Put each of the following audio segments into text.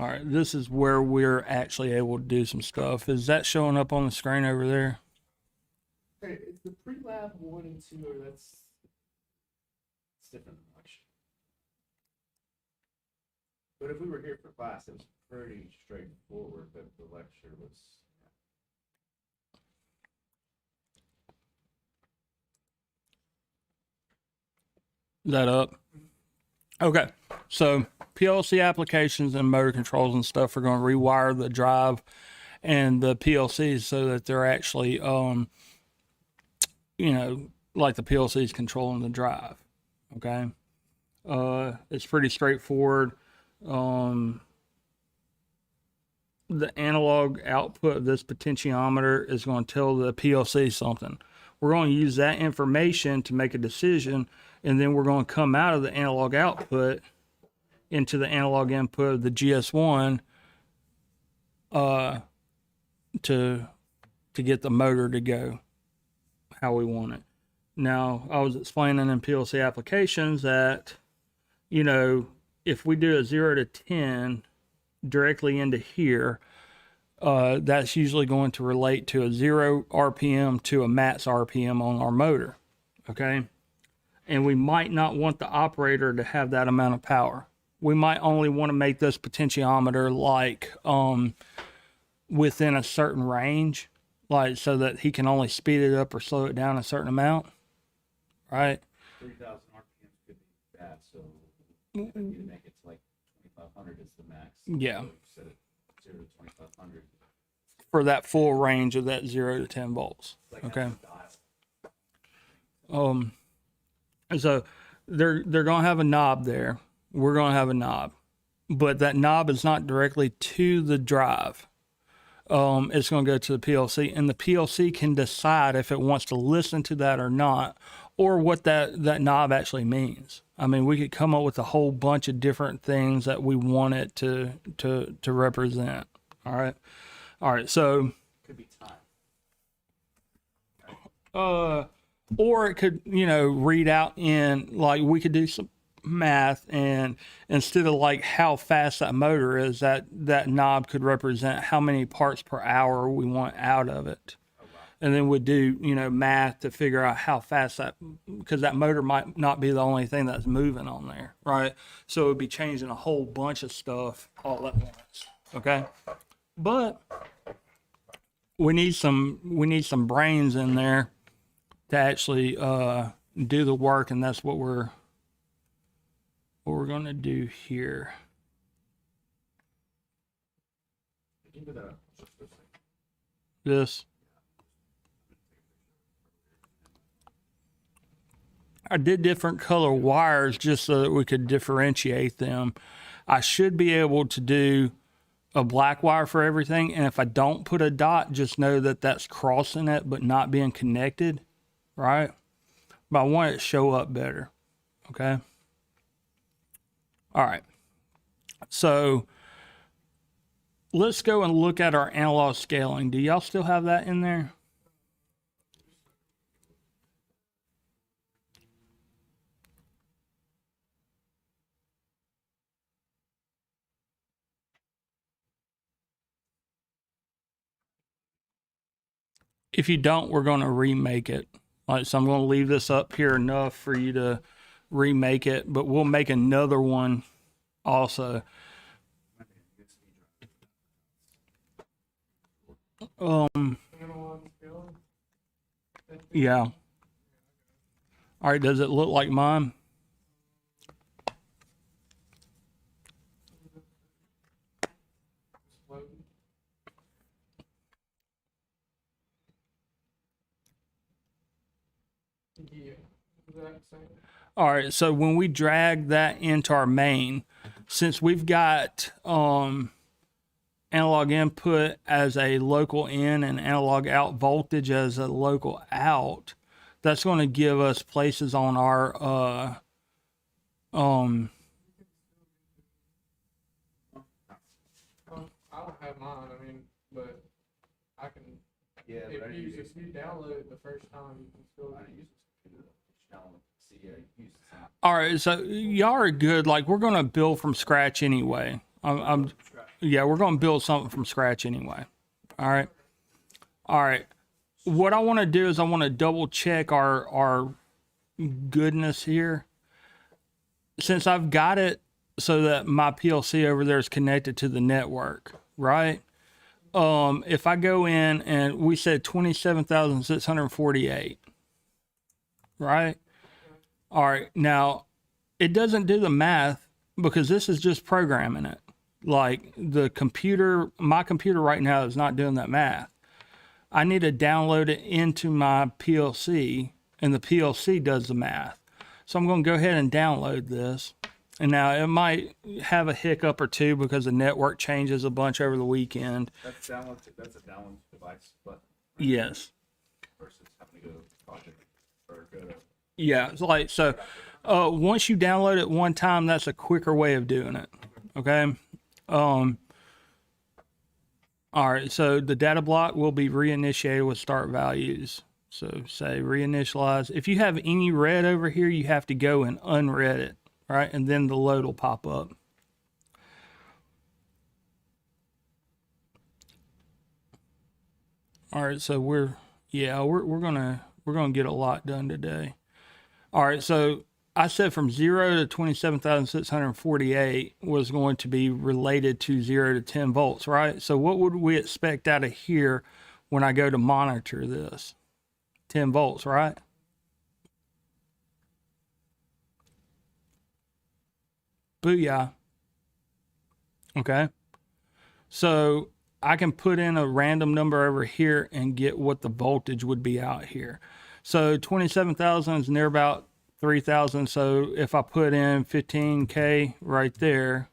All right, this is where we're actually able to do some stuff. Is that showing up on the screen over there? Hey, it's the pre-lab 1 and 2, or it's different than lecture. But if we were here for class, it was pretty straightforward, but the lecture was. Is that up? Okay, so PLC applications and motor controls and stuff are going to rewire the drive and the PLCs so that they're actually, like the PLCs controlling the drive. Okay, it's pretty straightforward. The analog output of this potentiometer is going to tell the PLC something. We're going to use that information to make a decision, and then we're going to come out of the analog output into the analog input of the GS1 to get the motor to go how we want it. Now, I was explaining in PLC applications that, if we do a 0 to 10 directly into here, that's usually going to relate to a 0 RPM to a max RPM on our motor, okay? And we might not want the operator to have that amount of power. We might only want to make this potentiometer like within a certain range, like so that he can only speed it up or slow it down a certain amount, right? 3,000 RPMs could be bad, so you need to make it to like 2,500 is the max. Yeah. So set it 0 to 2,500. For that full range of that 0 to 10 volts, Like okay? So they're going to have a knob there. We're going to have a knob, but that knob is not directly to the drive. It's going to go to the PLC, and the PLC can decide if it wants to listen to that or not, or what that knob actually means. I mean, we could come up with a whole bunch of different things that we want it to represent. All right. So Could be time. or it could, read out in, like, we could do some math, and instead of like how fast that motor is, that knob could represent how many parts per hour we want out of it. And then we'd do, math to figure out how fast that, because that motor might not be the only thing that's moving on there, right? So it would be changing a whole bunch of stuff all at once, okay? But we need some brains in there to actually do the work, and that's what we're going to do here. This. I did different color wires just so that we could differentiate them. I should be able to do a black wire for everything, and if I don't put a dot, just know that that's crossing it but not being connected, right? But I want it to show up better, okay? All right, so let's go and look at our analog scaling. Do y'all still have that in there? If you don't, we're going to remake it. All right, so I'm going to leave this up here enough for you to remake it, but we'll make another one also. Yeah. All right, does it look like mine? All right, so when we drag that into our main, since we've got analog input as a local in and analog out voltage as a local out, that's going to give us places on our I don't have mine, but I can. Yeah, if you download it the first time, you can still use it. All right, so y'all are good. Like, we're going to build from scratch anyway. Yeah, we're going to build something from scratch anyway. All right. All right. What I want to do is I want to double check our goodness here. Since I've got it so that my PLC over there is connected to the network, right? If I go in and we said 27,648, right? All right. Now, it doesn't do the math because this is just programming it. Like the computer, my computer right now is not doing that math. I need to download it into my PLC, and the PLC does the math. So I'm going to go ahead and download this. And now it might have a hiccup or two because the network changes a bunch over the weekend. That's a download device, but Yes. versus having to go to project or go to. Yeah. It's like, so once you download it one time, that's a quicker way of doing it. Okay. All right. So the data block will be reinitiated with start values. So say reinitialize. If you have any red over here, you have to go and unread it. Right. And then the load will pop up. All right. So we're going to get a lot done today. All right. So I said from 0 to 27,648 was going to be related to 0 to 10 volts, right? So what would we expect out of here when I go to monitor this? 10 volts, right? Booyah. Okay. So I can put in a random number over here and get what the voltage would be out here. So 27,000 is near about 3,000. So if I put in 15K right there,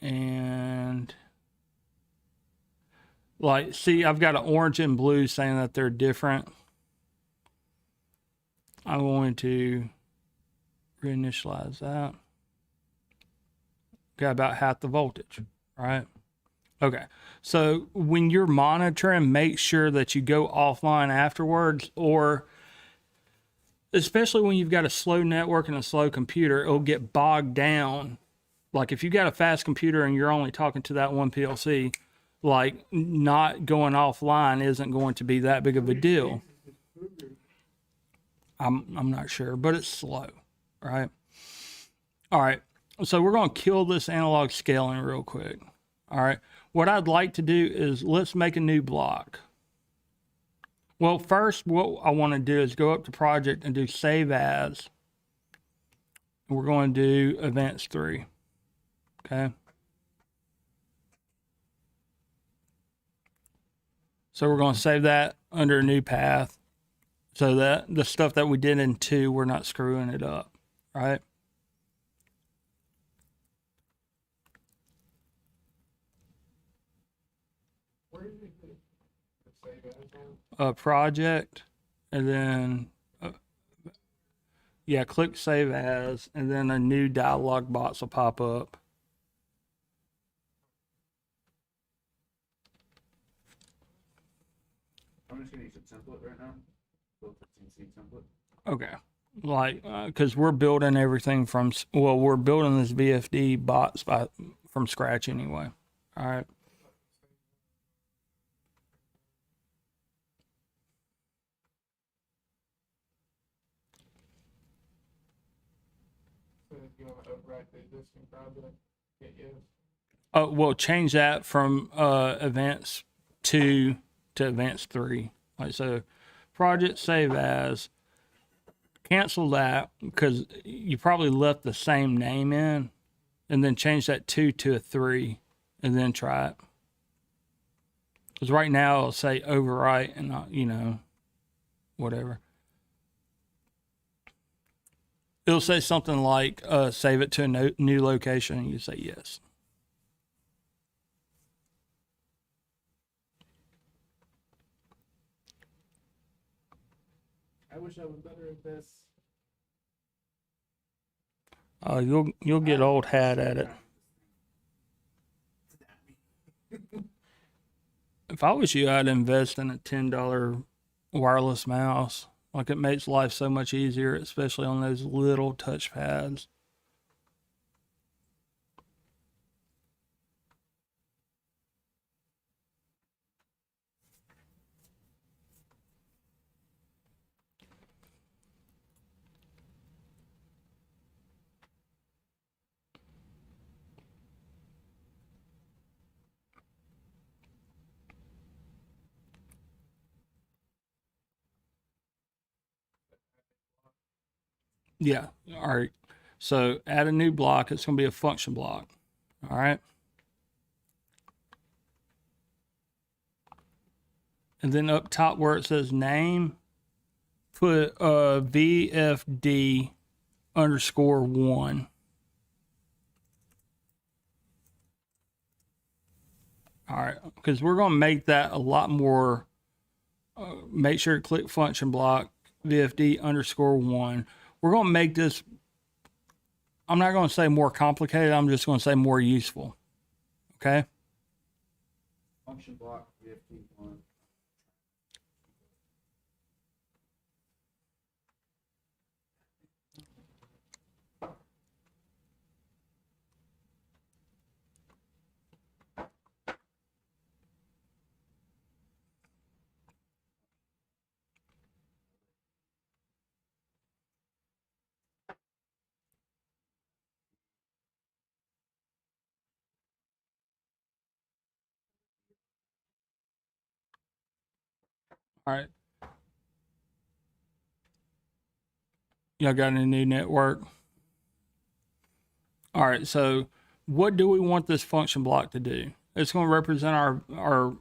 and like, see, I've got an orange and blue saying that they're different. I'm going to reinitialize that. Got about half the voltage, right? Okay. So when you're monitoring, make sure that you go offline afterwards, or especially when you've got a slow network and a slow computer, it'll get bogged down. Like if you got a fast computer and you're only talking to that one PLC, like not going offline isn't going to be that big of a deal. I'm not sure, but it's slow, right? All right. So we're going to kill this analog scaling real quick. All right. What I'd like to do is let's make a new block. Well, first, what I want to do is go up to project and do save as. And we're going to do advanced 3. Okay. So we're going to save that under a new path so that the stuff that we did in 2, we're not screwing it up, right? Where did you put the save as on? A project, and then yeah, click save as, and then a new dialog box will pop up. I'm just gonna use a template right now. Build 15C template. Okay, like because we're building everything from, well, we're building this VFD box from scratch anyway. All right. So if you want to overwrite the existing project, hit yes. Well, change that from advanced 2 to advanced 3. Like so, project save as. Cancel that because you probably left the same name in, and then change that 2 to a 3, and then try it. Because right now it'll say overwrite and not, whatever. It'll say something like save it to a new location, and you say yes. I wish I was better at this. You'll get old hat at it. If I was you, I'd invest in a $10 wireless mouse. Like it makes life so much easier, especially on those little touch pads. Yeah. All right. So add a new block. It's going to be a function block. All right. And then up top where it says name, put VFD underscore 1. All right. Because we're going to make that a lot more. Make sure to click function block, VFD underscore 1. We're going to make this, I'm not going to say more complicated. I'm just going to say more useful. Okay. Function block, VFD1. All right. Y'all got a new network? All right. So what do we want this function block to do? It's going to represent our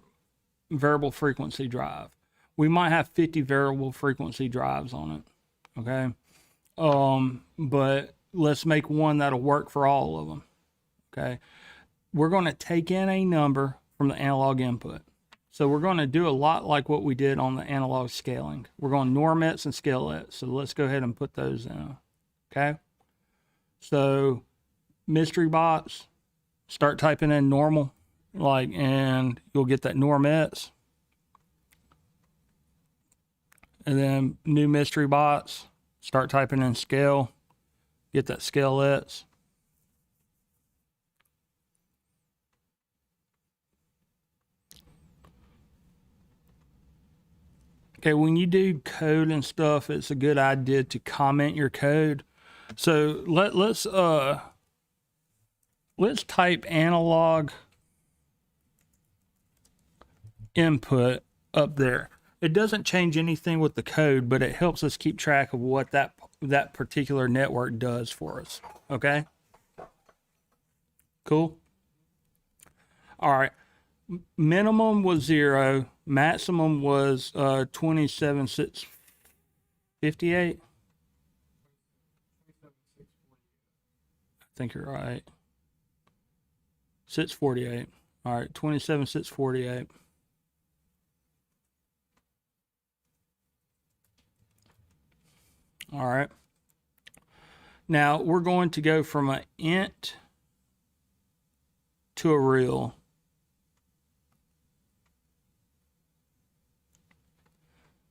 variable frequency drive. We might have 50 variable frequency drives on it. Okay. But let's make one that'll work for all of them. Okay. We're going to take in a number from the analog input. So we're going to do a lot like what we did on the analog scaling. We're going normets and scalets. So let's go ahead and put those in. Okay. So mystery box, start typing in normal, and you'll get that normets. And then new mystery box, start typing in scale, get that scalets. Okay, when you do code and stuff, it's a good idea to comment your code. So let's type analog input up there. It doesn't change anything with the code, but it helps us keep track of what that particular network does for us. Okay? Cool. All right. Minimum was 0. Maximum was 27,658. I think you're right. 648. All right, 27,648. All right. Now we're going to go from an int to a real.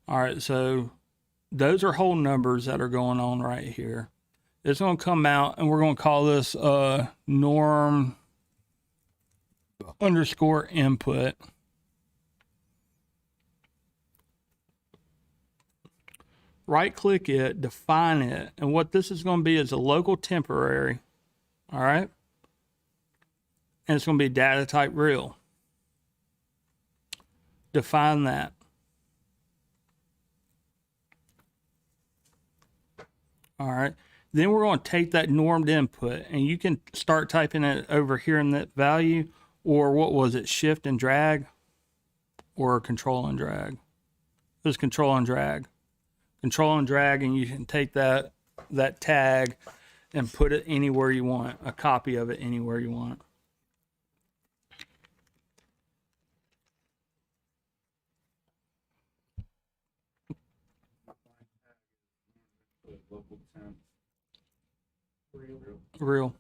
All right, so those are whole numbers that are going on right here. It's going to come out, and we're going to call this norm underscore input. Right click it, define it, and what this is going to be is a local temporary. All right, and it's going to be data type real. Define that. All right. Then we're going to take that normed input, and you can start typing it over here in that value, or what was it, shift and drag, or control and drag. It was control and drag. Control and drag, and you can take that tag and put it anywhere you want, a copy of it anywhere you want. Local temp. Real.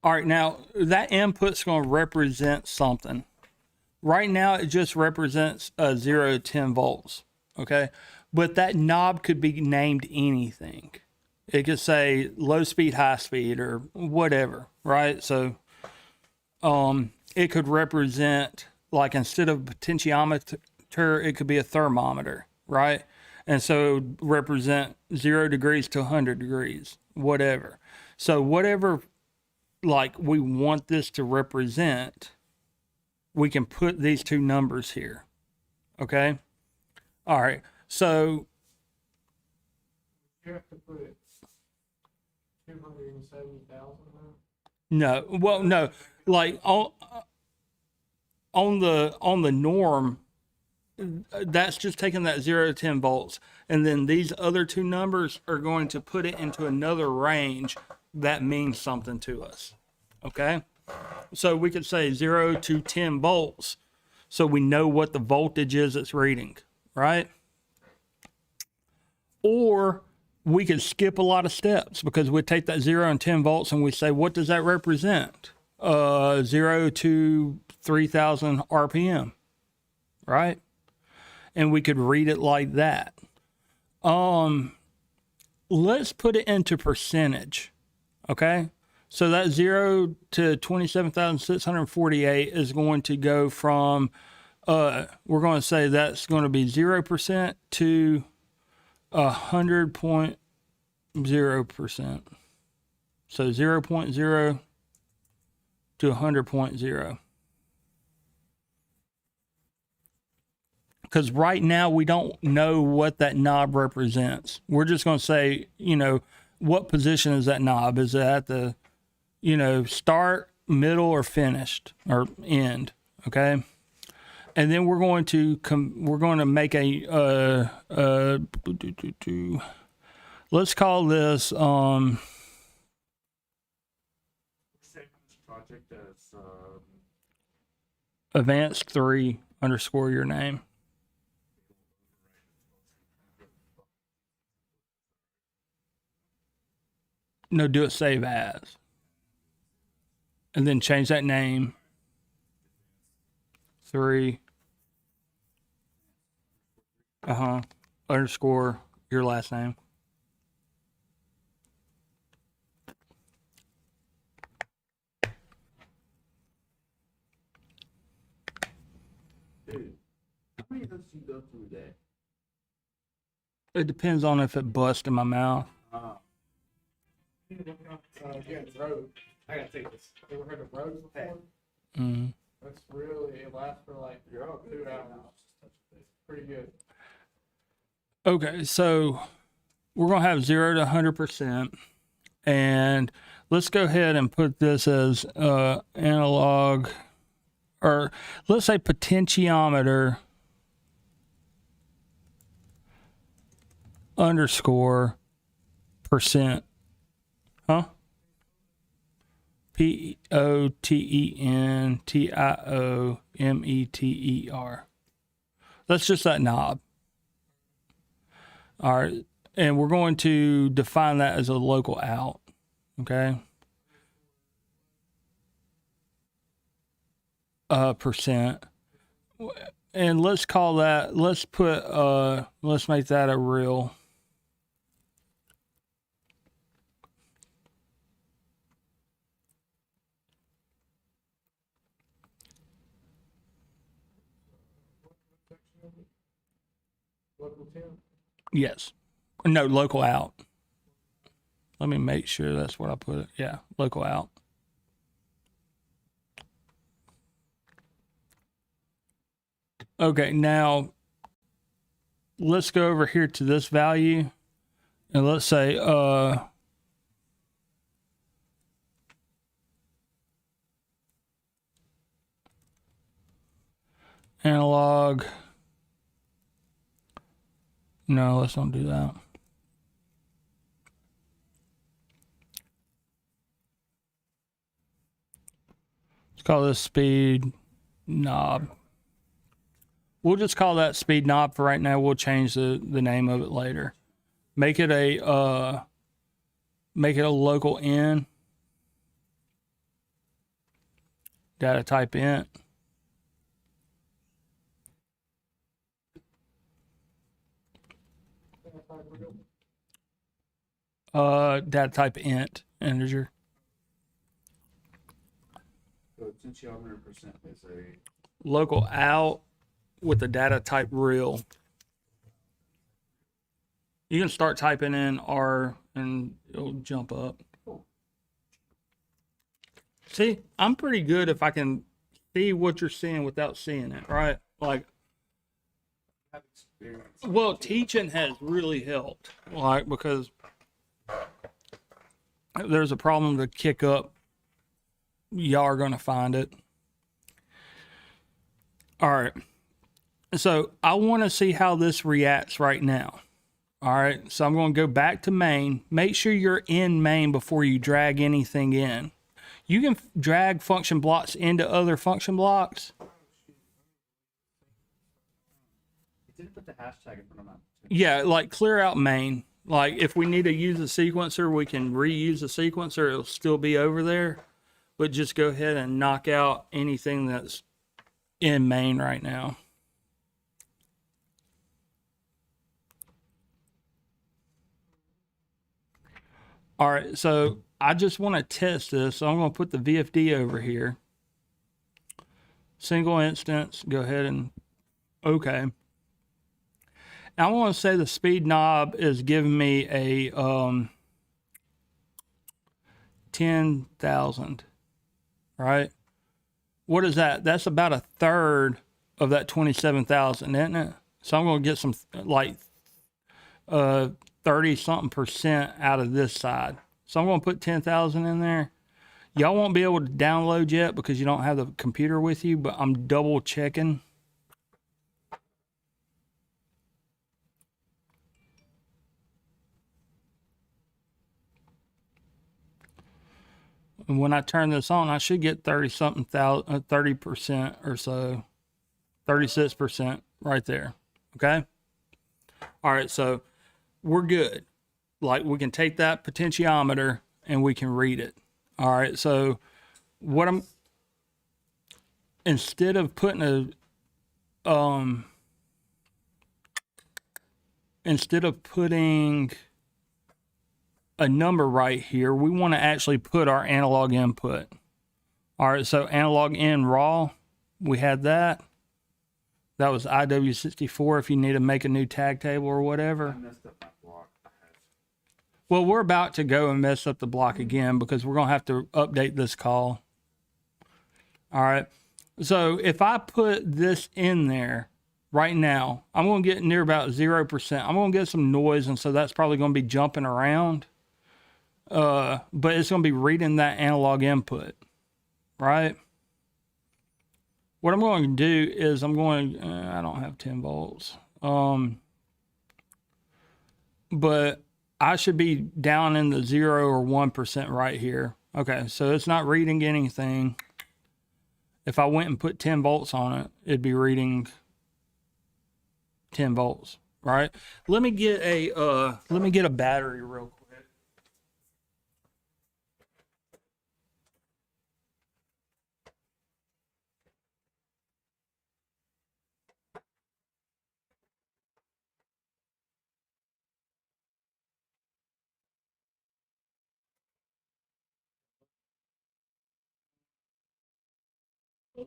All right, now that input's going to represent something. Right now, it just represents 0 to 10 volts, okay? But that knob could be named anything. It could say low speed, high speed, or whatever, right? So it could represent, like, instead of potentiometer, it could be a thermometer, right? And so it would represent 0 degrees to 100 degrees, whatever. So whatever, like, we want this to represent, we can put these two numbers here. Okay. All right. So You have to put it 270,000 now. no, well, no, like on the norm, that's just taking that 0 to 10 volts, and then these other two numbers are going to put it into another range that means something to us. Okay, so we could say 0 to 10 volts, so we know what the voltage is it's reading, right? Or we could skip a lot of steps because we take that 0 and 10 volts and we say, what does that represent? 0 to 3,000 RPM, right? And we could read it like that. Let's put it into percentage, okay? So that 0 to 27,648 is going to go from, we're going to say that's going to be 0% to 100.0%. So 0.0 to 100.0. Because right now we don't know what that knob represents. We're just going to say, what position is that knob? Is it at the, start, middle, or finished, or end? Okay. And then we're going to make let's call this project as advanced 3 _ your name. No, do it save as. And then change that name. 3 _ your last name. dude, how many does you go through a day? It depends on if it busts in my mouth. Again, road. I gotta take this. You ever heard of roads before? Mm-hmm. That's really, it lasts for like 2 hours. Pretty good. Okay, so we're going to have 0 to 100%. And let's go ahead and put this as analog, or let's say potentiometer _ %. POTENTIOMETER. That's just that knob. All right. And we're going to define that as a local out. Okay. Percent. And let's call that, let's make that a real. Local 10. Yes. No, local out. Let me make sure that's what I put it. Yeah, local out. Okay, now let's go over here to this value and let's say analog. No, let's don't do that. Let's call this speed knob. We'll just call that speed knob for right now. We'll change the name of it later. Make it a local in. Data type int. Data type int, integer. So potentiometer percent is a Local out with the data type real. You can start typing in R and it'll jump up. See, I'm pretty good if I can see what you're seeing without seeing it, right? Like, have experience. Well, teaching has really helped, like, because if there's a problem to kick up, y'all are going to find it. All right. So I want to see how this reacts right now. All right. So I'm going to go back to main. Make sure you're in main before you drag anything in. You can drag function blocks into other function blocks. It didn't put the hashtag in front of mine. Yeah, like clear out main. Like if we need to use a sequencer, we can reuse a sequencer. It'll still be over there. But just go ahead and knock out anything that's in main right now. All right, so I just want to test this. So I'm going to put the VFD over here. Single instance, go ahead and okay. Now I want to say the speed knob is giving me a 10,000, right? What is that? That's about a third of that 27,000, isn't it? So I'm going to get some like 30 something percent out of this side. So I'm going to put 10,000 in there. Y'all won't be able to download yet because you don't have the computer with you, but I'm double checking. And when I turn this on, I should get 30 something thousand, 30% or so, 36% right there. Okay. All right. So we're good. Like we can take that potentiometer and we can read it. All right. So what instead of putting a number right here, we want to actually put our analog input. All right, so analog in raw, we had that. That was IW64 if you need to make a new tag table or whatever. I messed up my block. Well, we're about to go and mess up the block again because we're going to have to update this call. All right, so if I put this in there right now, I'm going to get near about 0%. I'm going to get some noise, and so that's probably going to be jumping around. But it's going to be reading that analog input, right? What I'm going to do is I don't have 10 volts. But I should be down in the 0 or 1% right here. Okay, so it's not reading anything. If I went and put 10 volts on it, it'd be reading 10 volts, right? Let me get a battery real quick.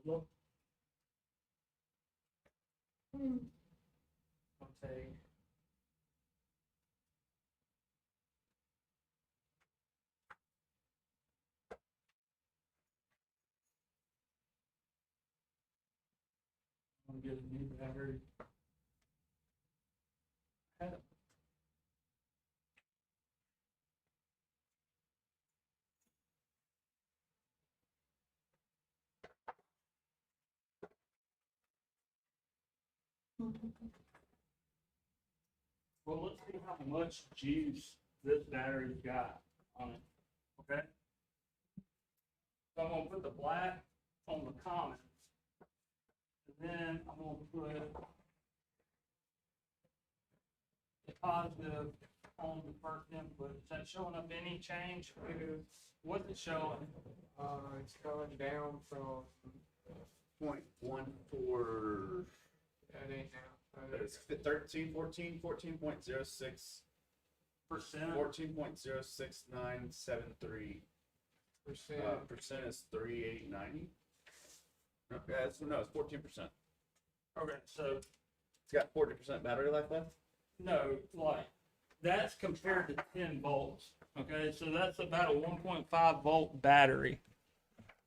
I'll take I'll get a new battery. Well, let's see how much juice this battery's got on it. Okay? So I'm gonna put the black on the common. And then I'm gonna put the positive on the first input. Is that showing up any change? What's it showing? It's going down from, 0.14. that ain't now. It's 13, 14, 14.06, Percent. 14.0693. Percent is 3890. No, it's 14%. Okay, so It's got 40% battery life left. no, like that's compared to 10 volts. Okay, so that's about a 1.5 volt battery.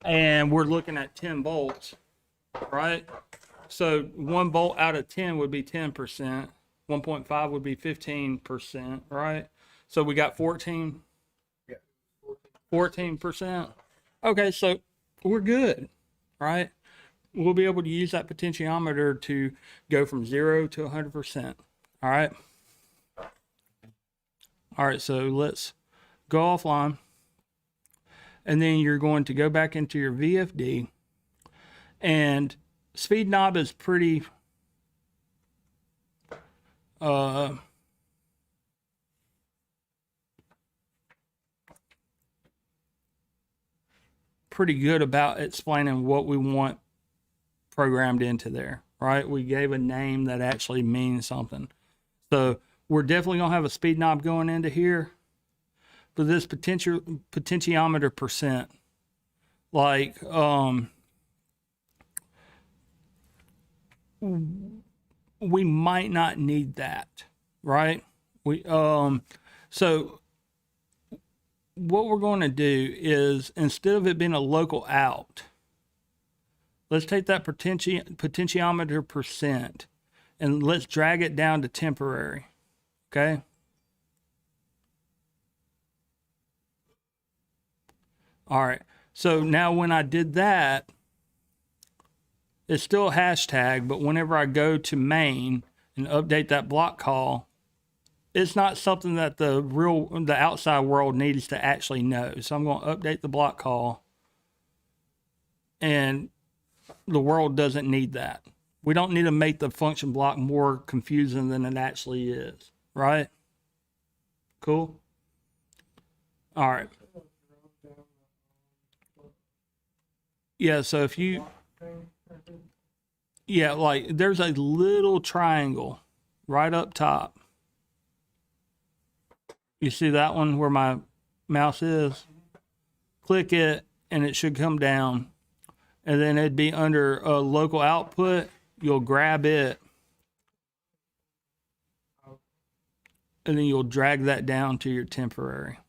And we're looking at 10 volts, right? So 1 volt out of 10 would be 10%. 1.5 would be 15%, right? So we got 14. Yeah. 14%. Okay, so we're good, right? We'll be able to use that potentiometer to go from 0 to 100%. All right. All right, so let's go offline. And then you're going to go back into your VFD. And speed knob is pretty pretty good about explaining what we want programmed into there, right? We gave a name that actually means something. So we're definitely gonna have a speed knob going into here, but this potentiometer percent, like we might not need that, right? So what we're going to do is, instead of it being a local out, let's take that potentiometer percent and let's drag it down to temporary. Okay. All right. So now when I did that, it's still a hashtag, but whenever I go to main and update that block call, it's not something that the outside world needs to actually know. So I'm going to update the block call, and the world doesn't need that. We don't need to make the function block more confusing than it actually is, right? Cool. All right. Yeah, so if you, yeah, like there's a little triangle right up top. You see that one where my mouse is? Click it and it should come down. And then it'd be under a local output. You'll grab it. And then you'll drag that down to your temporary.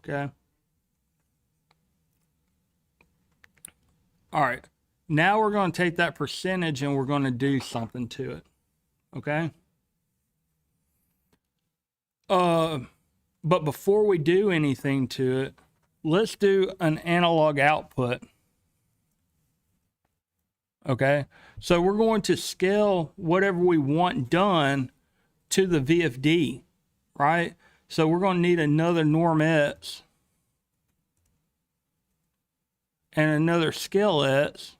Okay. All right. Now we're going to take that percentage and we're going to do something to it. Okay. But before we do anything to it, let's do an analog output. Okay. So we're going to scale whatever we want done to the VFD, right? So we're going to need another norm X and another scale X.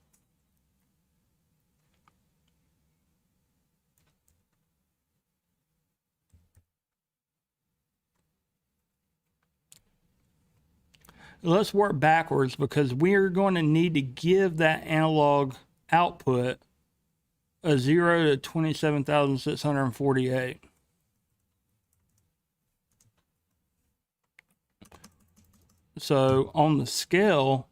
Let's work backwards because we're going to need to give that analog output a 0 to 27,648. So on the scale,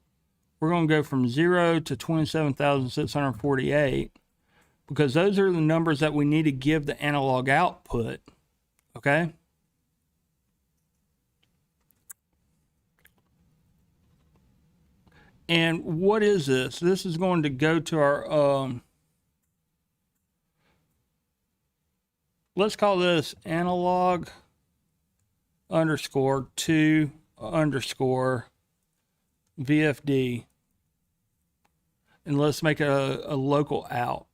we're going to go from 0 to 27,648 because those are the numbers that we need to give the analog output. Okay. And what is this? This is going to go to our, let's call this analog underscore 2 underscore VFD. And let's make a local out.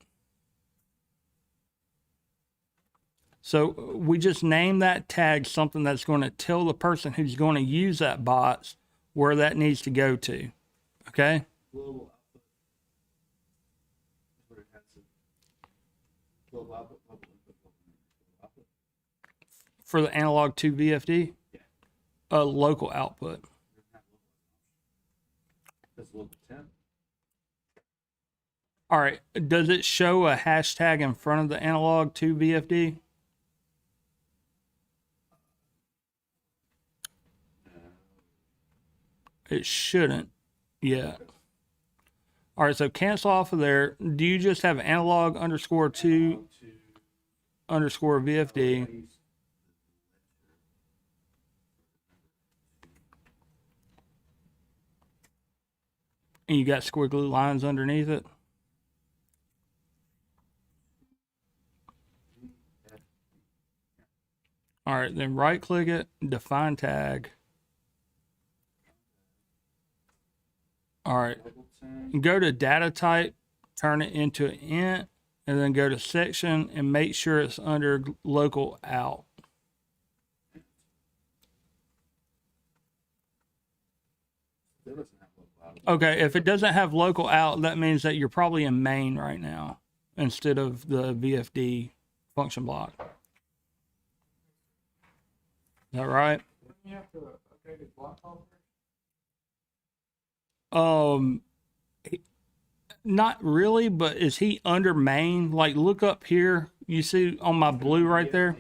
So we just name that tag something that's going to tell the person who's going to use that box where that needs to go to. Okay. Global output. That's what it has to. Global output, global input, global output. For the analog to VFD? Yeah. A local output. That's local 10. All right. Does it show a hashtag in front of the analog to VFD? It shouldn't. Yeah. All right. So cancel off of there. Do you just have analog underscore 2 underscore VFD? And you got squiggly lines underneath it? All right, then right click it, define tag. All right, Local tag. go to data type, turn it into an int, and then go to section and make sure it's under local out. Still doesn't have local out. Okay, if it doesn't have local out, that means that you're probably in main right now instead of the VFD function block. Is that right? Wouldn't you have to update his block call first? Not really, but is he under main? Like, look up here. You see on my blue right there?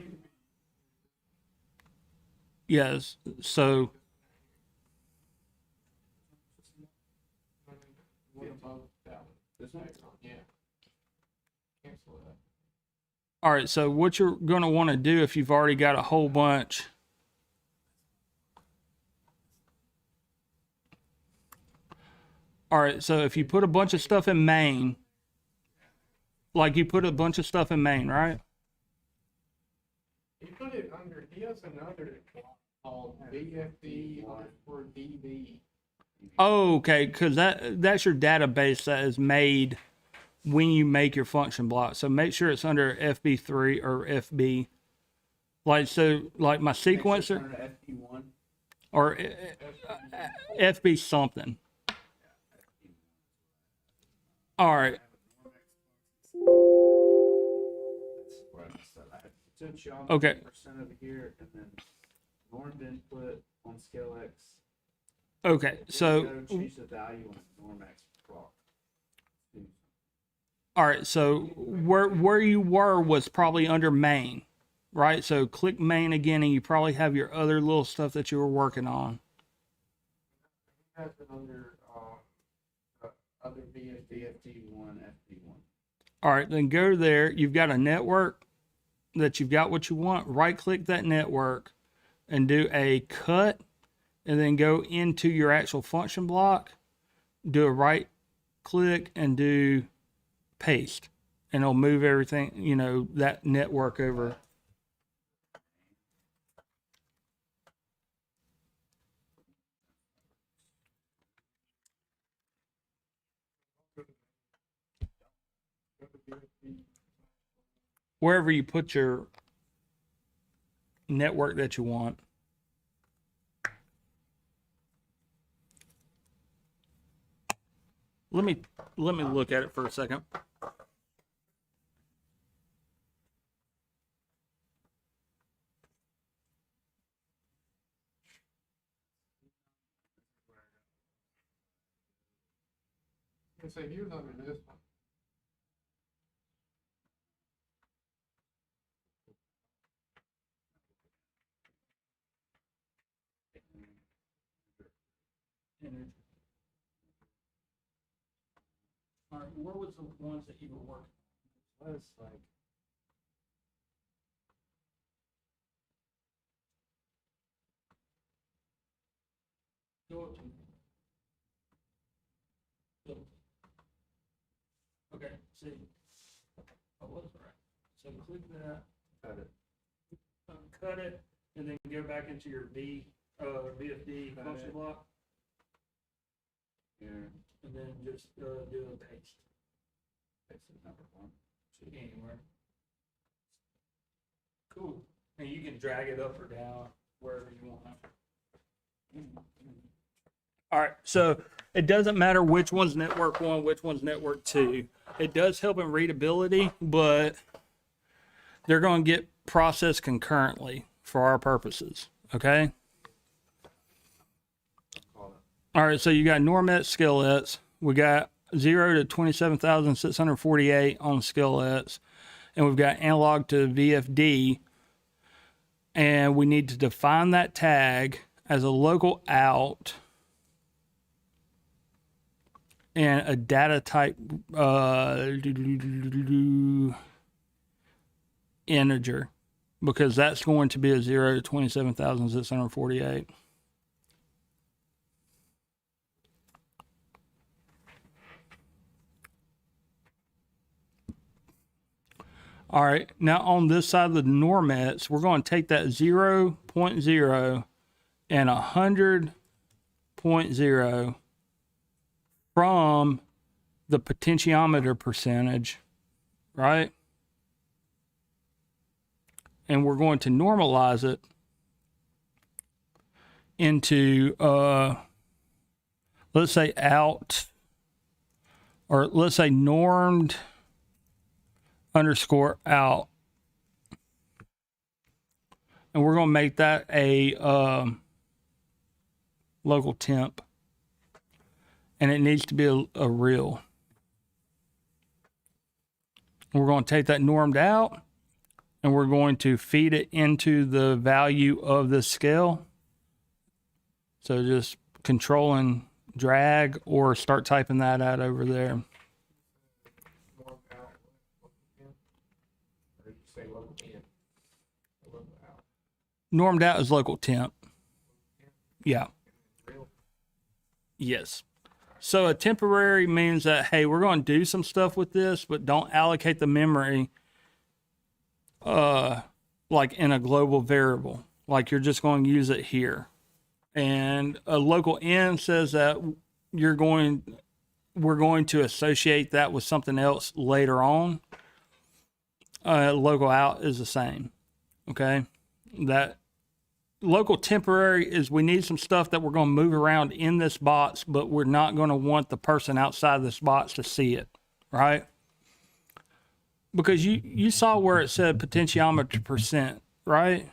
Yes. So, What above that one? This one? Yeah. Cancel that. all right. So, what you're going to want to do if you've already got a whole bunch. All right. So, if you put a bunch of stuff in main, like you put a bunch of stuff in main, right? He put it under, he has another block called VFD or DB. Oh, okay. Because that's your database that is made when you make your function block. So make sure it's under FB3 or FB. Like, so, like my sequencer Under FP1. or FB something. All right. That's where I messed up. I had potential Okay. percent over here, and then norm input on scale X. Okay. Then So, you gotta choose the value on norm X proc. all right. So where you were was probably under main, right? So click main again, and you probably have your other little stuff that you were working on. He has it under, other VFD. VFD1, FP1. All right. Then go there. You've got a network that you've got what you want. Right click that network and do a cut, and then go into your actual function block. Do a right click and do paste, and it'll move everything, you know, that network over. Wherever you put your network that you want. Let me look at it for a second. So he was under this one. All right, where was the ones that you were working? Was like Go up to. Okay, see. I was right. So click that, cut it. cut it, and then go back into your VFD Cut function it. block, Here. and then just do a paste Fix it, number 1. anywhere. Cool. And you can drag it up or down wherever you want. All right, so it doesn't matter which one's network 1, which one's network 2. It does help in readability, but they're going to get processed concurrently for our purposes, okay? Call it. All right, so you got Normet skillets. We got 0 to 27,648 on skillets, and we've got analog to VFD, and we need to define that tag as a local out and a data type integer, because that's going to be a 0 to 27,648. All right. Now on this side of the normets, we're going to take that 0.0 and 100.0 from the potentiometer percentage, right? And we're going to normalize it into, let's say out, or let's say normed underscore out. And we're going to make that a local temp. And it needs to be a real. We're going to take that normed out and we're going to feed it into the value of the scale. So just control and drag or start typing that out over there. Norm out, local temp, or you say local in, local out. Normed out is local temp. Yeah. Real. Yes. So a temporary means that, hey, we're going to do some stuff with this, but don't allocate the memory like in a global variable. Like you're just going to use it here. And a local in says that we're going to associate that with something else later on. Local out is the same. Okay. That local temporary is we need some stuff that we're going to move around in this box, but we're not going to want the person outside this box to see it, right? Because you saw where it said potentiometer percent, right?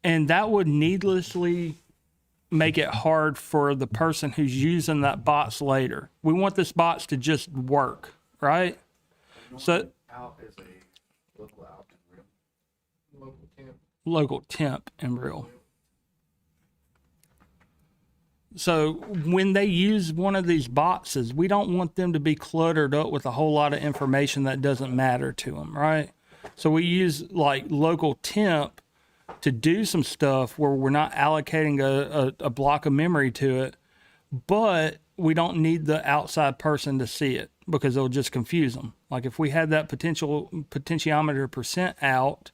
And that would needlessly make it hard for the person who's using that box later. We want this box to just work, right? So Out is a local out and real. Local temp. local temp and real. So when they use one of these boxes, we don't want them to be cluttered up with a whole lot of information that doesn't matter to them, right? So we use like local temp to do some stuff where we're not allocating a block of memory to it, but we don't need the outside person to see it because it'll just confuse them. Like if we had that potentiometer percent out,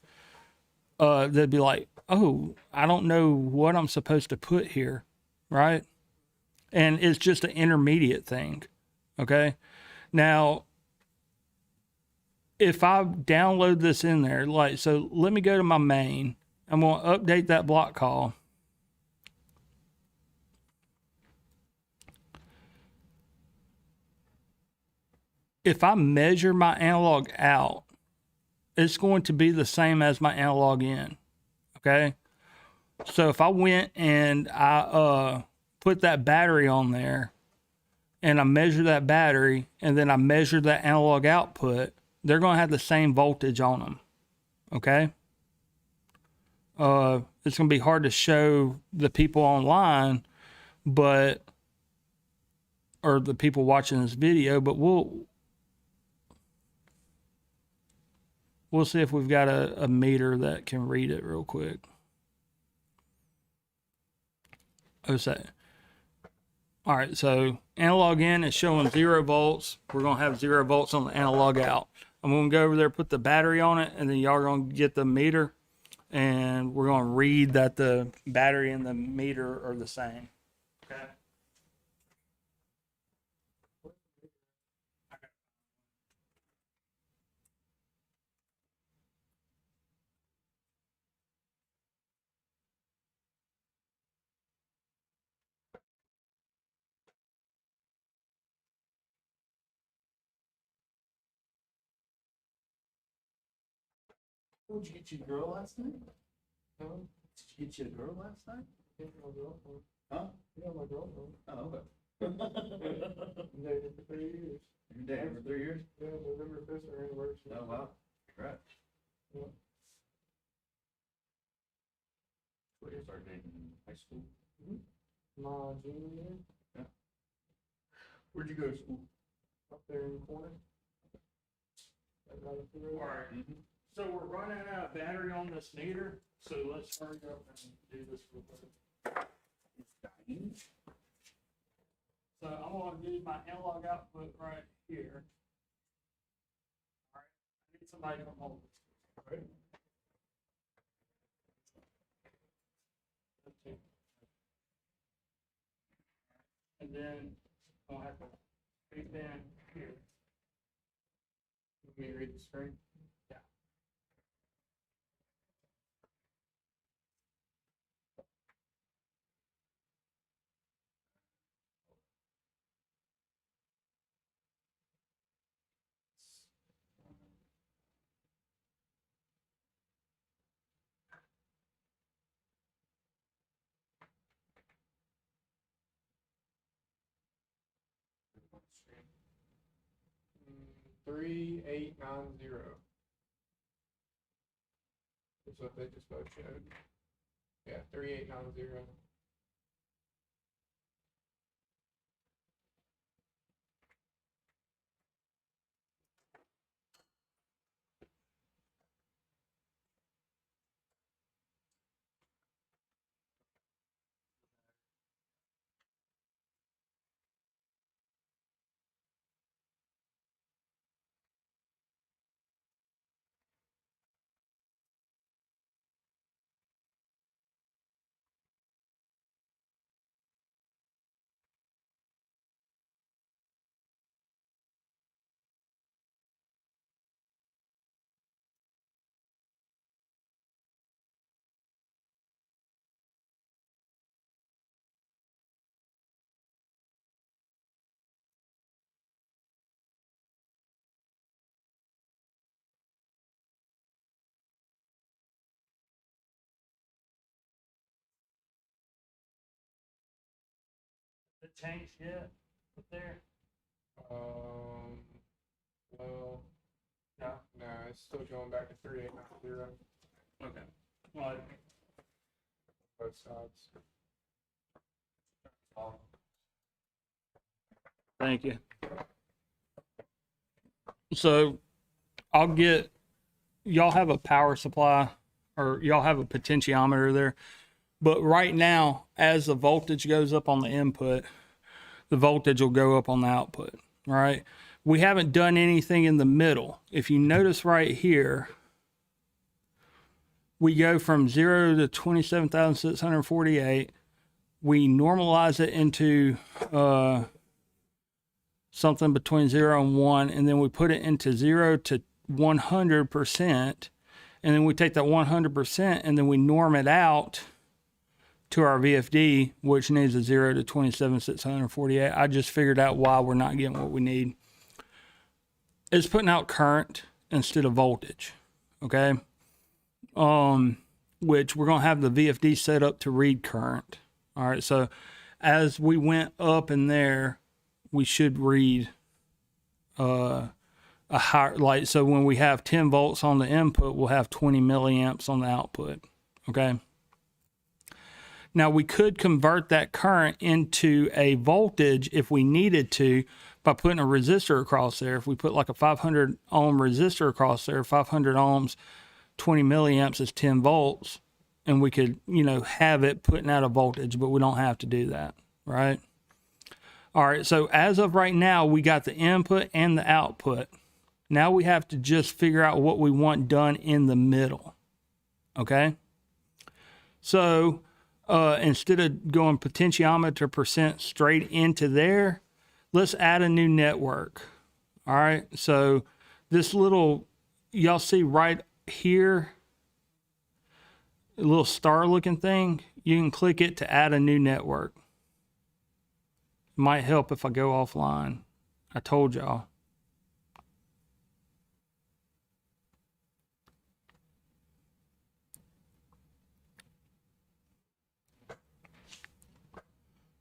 they'd be like, oh, I don't know what I'm supposed to put here, right? And it's just an intermediate thing, okay? Now, if I download this in there, like, so let me go to my main. I'm going to update that block call. If I measure my analog out, it's going to be the same as my analog in, okay? So if I went and I put that battery on there and I measure that battery and then I measure that analog output, they're going to have the same voltage on them, okay? It's going to be hard to show the people online, or the people watching this video, but we'll see if we've got a meter that can read it real quick. All right, so analog in is showing 0 volts. We're going to have 0 volts on the analog out. I'm going to go over there, put the battery on it, and then y'all are going to get the meter, and we're going to read that the battery and the meter are the same. Okay. Did you get you a girl last night? Huh? Did you get you a girl last night? Yeah, my girlfriend. Huh? Yeah, my girlfriend. Oh, okay. Been dating for 3 years. You've been dating for 3 years? Yeah, November 5th our anniversary. Oh, wow. Congrats. Yeah. So you started dating in high school? My junior year, Where'd you go to school? up there in the corner. Right up the road. All right. So we're running out of battery on this meter, so let's hurry up and do this real quick. It's dying. So I'm going to do my analog output right here. All right. I need Get somebody to come hold it. And then I'll have to speak in here. Let me read the screen. Yeah. Mm, 3890. That's what they just both showed. Yeah, 3890. It changed yet? Up there? Well, No. no, it's still going back to 3890. Okay. Well, Both sides. thank you. So I'll get, y'all have a power supply or y'all have a potentiometer there. But right now, as the voltage goes up on the input, the voltage will go up on the output, right? We haven't done anything in the middle. If you notice right here, we go from 0 to 27,648. We normalize it into something between 0 and 1, and then we put it into 0 to 100%, and then we take that 100% and then we norm it out to our VFD, which needs a 0 to 27,648. I just figured out why we're not getting what we need. It's putting out current instead of voltage, okay? Which we're gonna have the VFD set up to read current. All right, so as we went up in there, we should read a higher, like, so when we have 10 volts on the input, we'll have 20 milliamps on the output, okay? Now we could convert that current into a voltage if we needed to by putting a resistor across there. If we put like a 500 ohm resistor across there, 500 ohms, 20 milliamps is 10 volts, and we could, you know, have it putting out a voltage, but we don't have to do that, right? All right, so as of right now, we got the input and the output. Now we have to just figure out what we want done in the middle, okay? So instead of going potentiometer percent straight into there, let's add a new network. All right, so this little, y'all see right here, a little star looking thing, you can click it to add a new network. It might help if I go offline. I told y'all.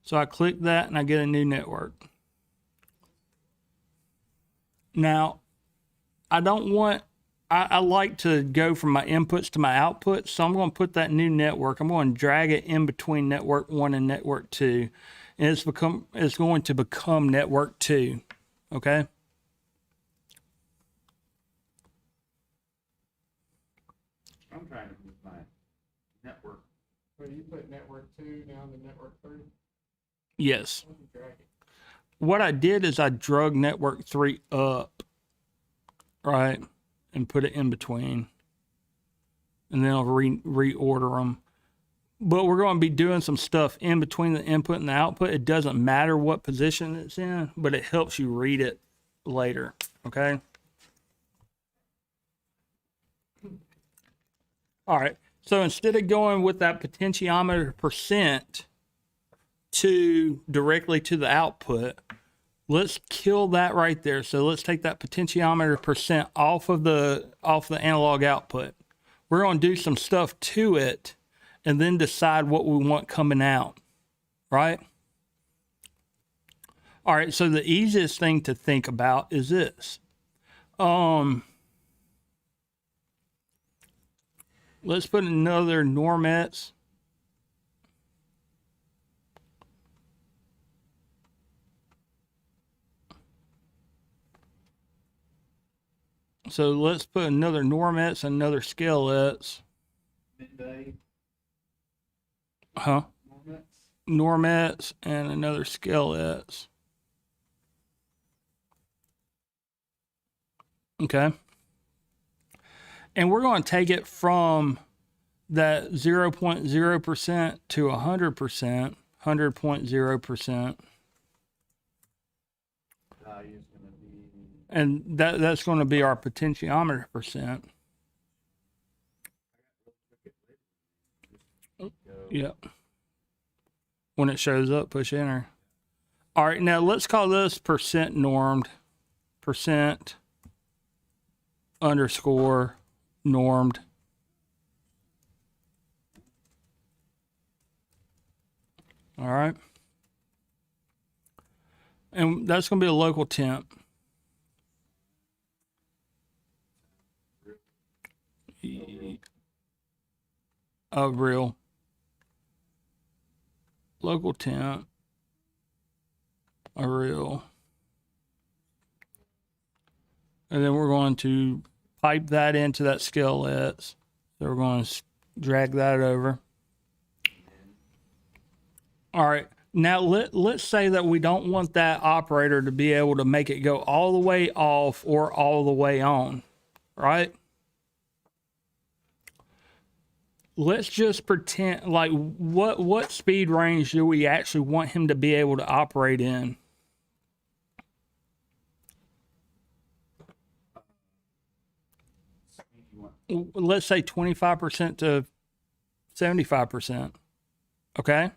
So I click that and I get a new network. Now, I don't want, I like to go from my inputs to my outputs. So I'm going to put that new network, I'm going to drag it in between network 1 and network 2. And it's going to become network 2. Okay. I'm trying to move my network. So you put network 2 down to network 3? Yes. Why don't you drag it? What I did is I drug network 3 up, right? and put it in between. And then I'll reorder them. But we're going to be doing some stuff in between the input and the output. It doesn't matter what position it's in, but it helps you read it later. Okay? All right. So instead of going with that potentiometer percent directly to the output, let's kill that right there. So let's take that potentiometer percent off the analog output. We're going to do some stuff to it and then decide what we want coming out, right? All right, so the easiest thing to think about is this. Let's put another Normex. So let's put another Normex and another Scalets. Midday. Huh? Normex. Normex and another Scalets. Okay. And we're going to take it from that 0.0% to 100%, 100.0%. Value is going to be. And that's going to be our potentiometer percent. Yep. When it shows up, push enter. All right, now let's call this percent normed. Percent underscore normed. All right. And that's going to be a local temp. Real. Local temp. A real. And then we're going to pipe that into that Scalets. So we're going to drag that over. All right. Now let's say that we don't want that operator to be able to make it go all the way off or all the way on, right? Let's just pretend like what speed range do we actually want him to be able to operate in? Let's say 25% to 75%. Okay.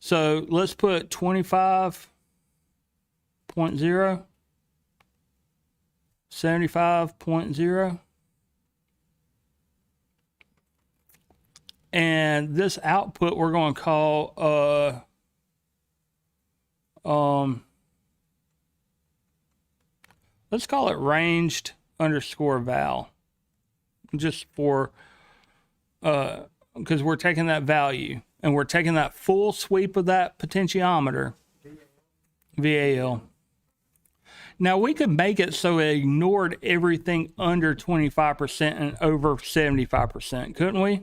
So let's put 25.0, 75.0. And this output we're going to call let's call it ranged underscore val. Just for because we're taking that value and we're taking that full sweep of that potentiometer, VAL. Now we could make it so it ignored everything under 25% and over 75%, couldn't we?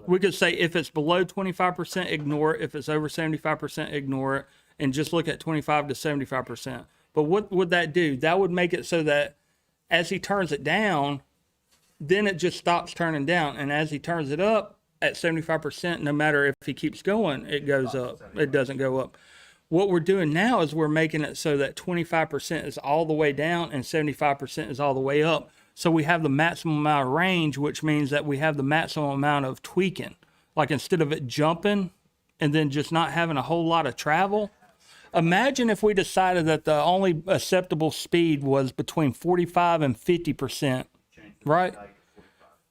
We could say if it's below 25%, ignore it. If it's over 75%, ignore it, and just look at 25 to 75%. But what would that do? That would make it so that as he turns it down, then it just stops turning down. And as he turns it up at 75%, no matter if he keeps going, it goes up. It doesn't go up. What we're doing now is we're making it so that 25% is all the way down and 75% is all the way up. So we have the maximum amount of range, which means that we have the maximum amount of tweaking. Like instead of it jumping and then just not having a whole lot of travel, imagine if we decided that the only acceptable speed was between 45 and 50%, right?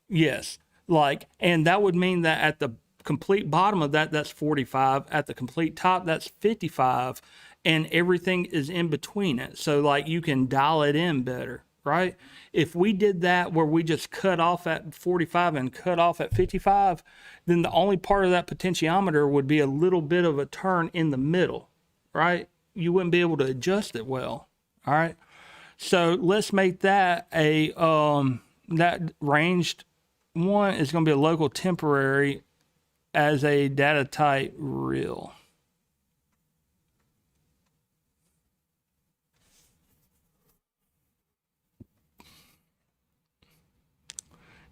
Yes. Like, and that would mean that at the complete bottom of that, that's 45. At the complete top, that's 55. And everything is in between it. So like you can dial it in better, right? If we did that where we just cut off at 45 and cut off at 55, then the only part of that potentiometer would be a little bit of a turn in the middle, right? You wouldn't be able to adjust it well, all right? So let's make that a, that ranged one is going to be a local temporary as a data type real.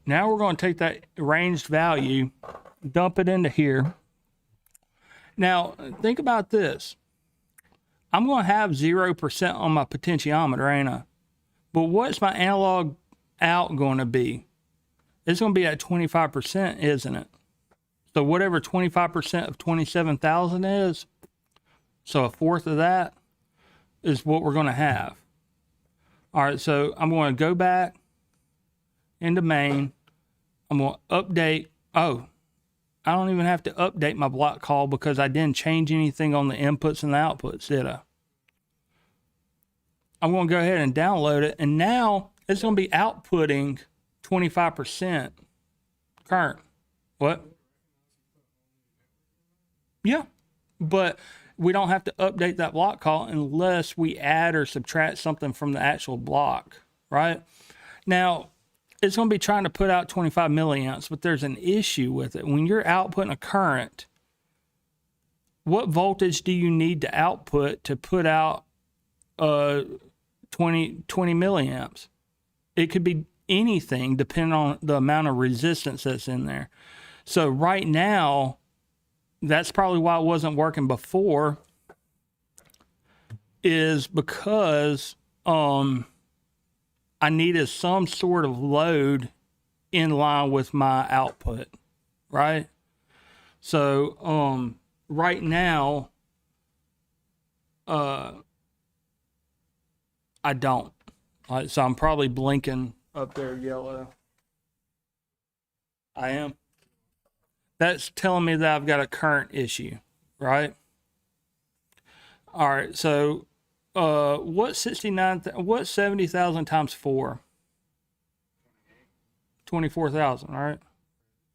Now we're going to take that ranged value, dump it into here. Now, think about this. I'm going to have 0% on my potentiometer, ain't I? But what's my analog out going to be? It's going to be at 25%, isn't it? So whatever 25% of 27,000 is, so a fourth of that is what we're going to have. All right, so I'm going to go back into main. I'm going to update. Oh, I don't even have to update my block call because I didn't change anything on the inputs and the outputs, did I? I'm going to go ahead and download it, and now it's going to be outputting 25% current. What? Yeah, but we don't have to update that block call unless we add or subtract something from the actual block, right? Now, it's going to be trying to put out 25 milliamps, but there's an issue with it. When you're outputting a current, what voltage do you need to output to put out 20 milliamps? It could be anything depending on the amount of resistance that's in there. So right now, that's probably why it wasn't working before, is because I needed some sort of load in line with my output, right? So right now, I don't. So I'm probably blinking up there yellow. I am. That's telling me that I've got a current issue, right? All right, so what's 70,000 times 4? 24,000, all right?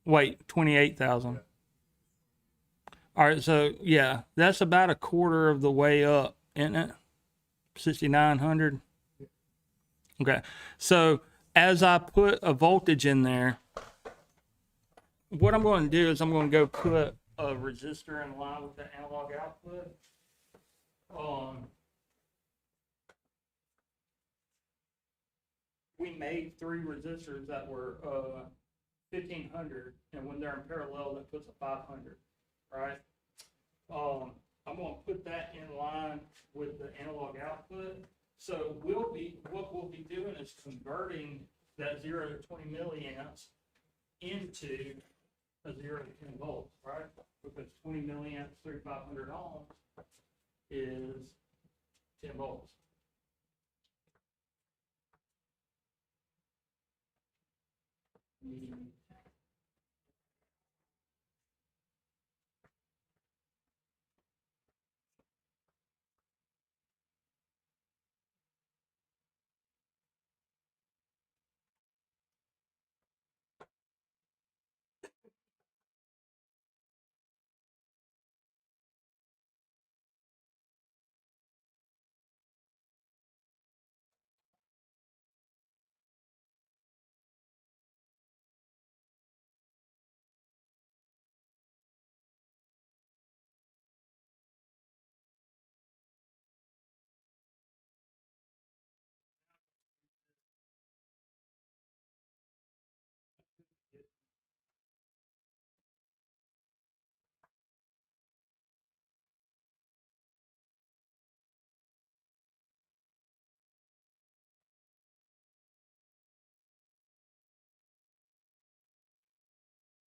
Wait, 28,000. All right, so yeah, that's about a quarter of the way up, isn't it? 6,900. Okay, so as I put a voltage in there, what I'm going to do is I'm going to go put a resistor in line with the analog output. We made 3 resistors that were 1,500, and when they're in parallel, that puts a 500, right? I'm going to put that in line with the analog output. So what we'll be doing is converting that 0 to 20 milliamps into a 0 to 10 volts, right? Because 20 milliamps, 3,500 ohms is 10 volts.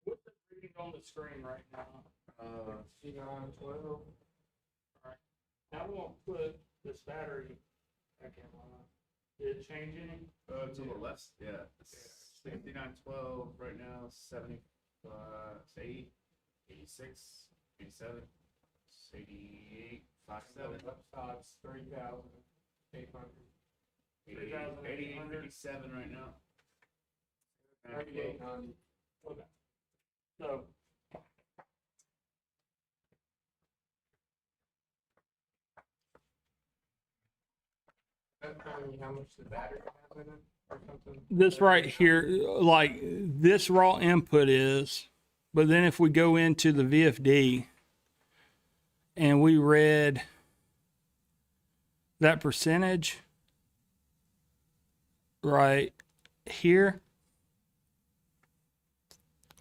What's the reading on the screen right now? C912. All right. Now we're going to put this battery back in line. Did it change any? It's a little less, yeah. It's 5912 right now, 70, 80, 86, 87, 88, 57. Left side's 3,800. 80, 87 right now. 3,800. Okay. So That's telling you how much the battery has in it or something? this right here, like this raw input is, but then if we go into the VFD and we read that percentage right here,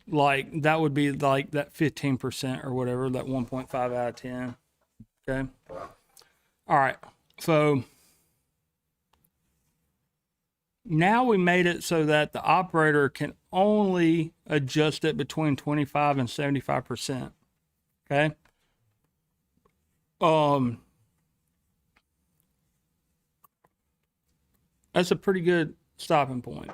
like that would be like that 15% or whatever, that 1.5 out of 10. Okay. All right. So now we made it so that the operator can only adjust it between 25 and 75%. Okay. That's a pretty good stopping point.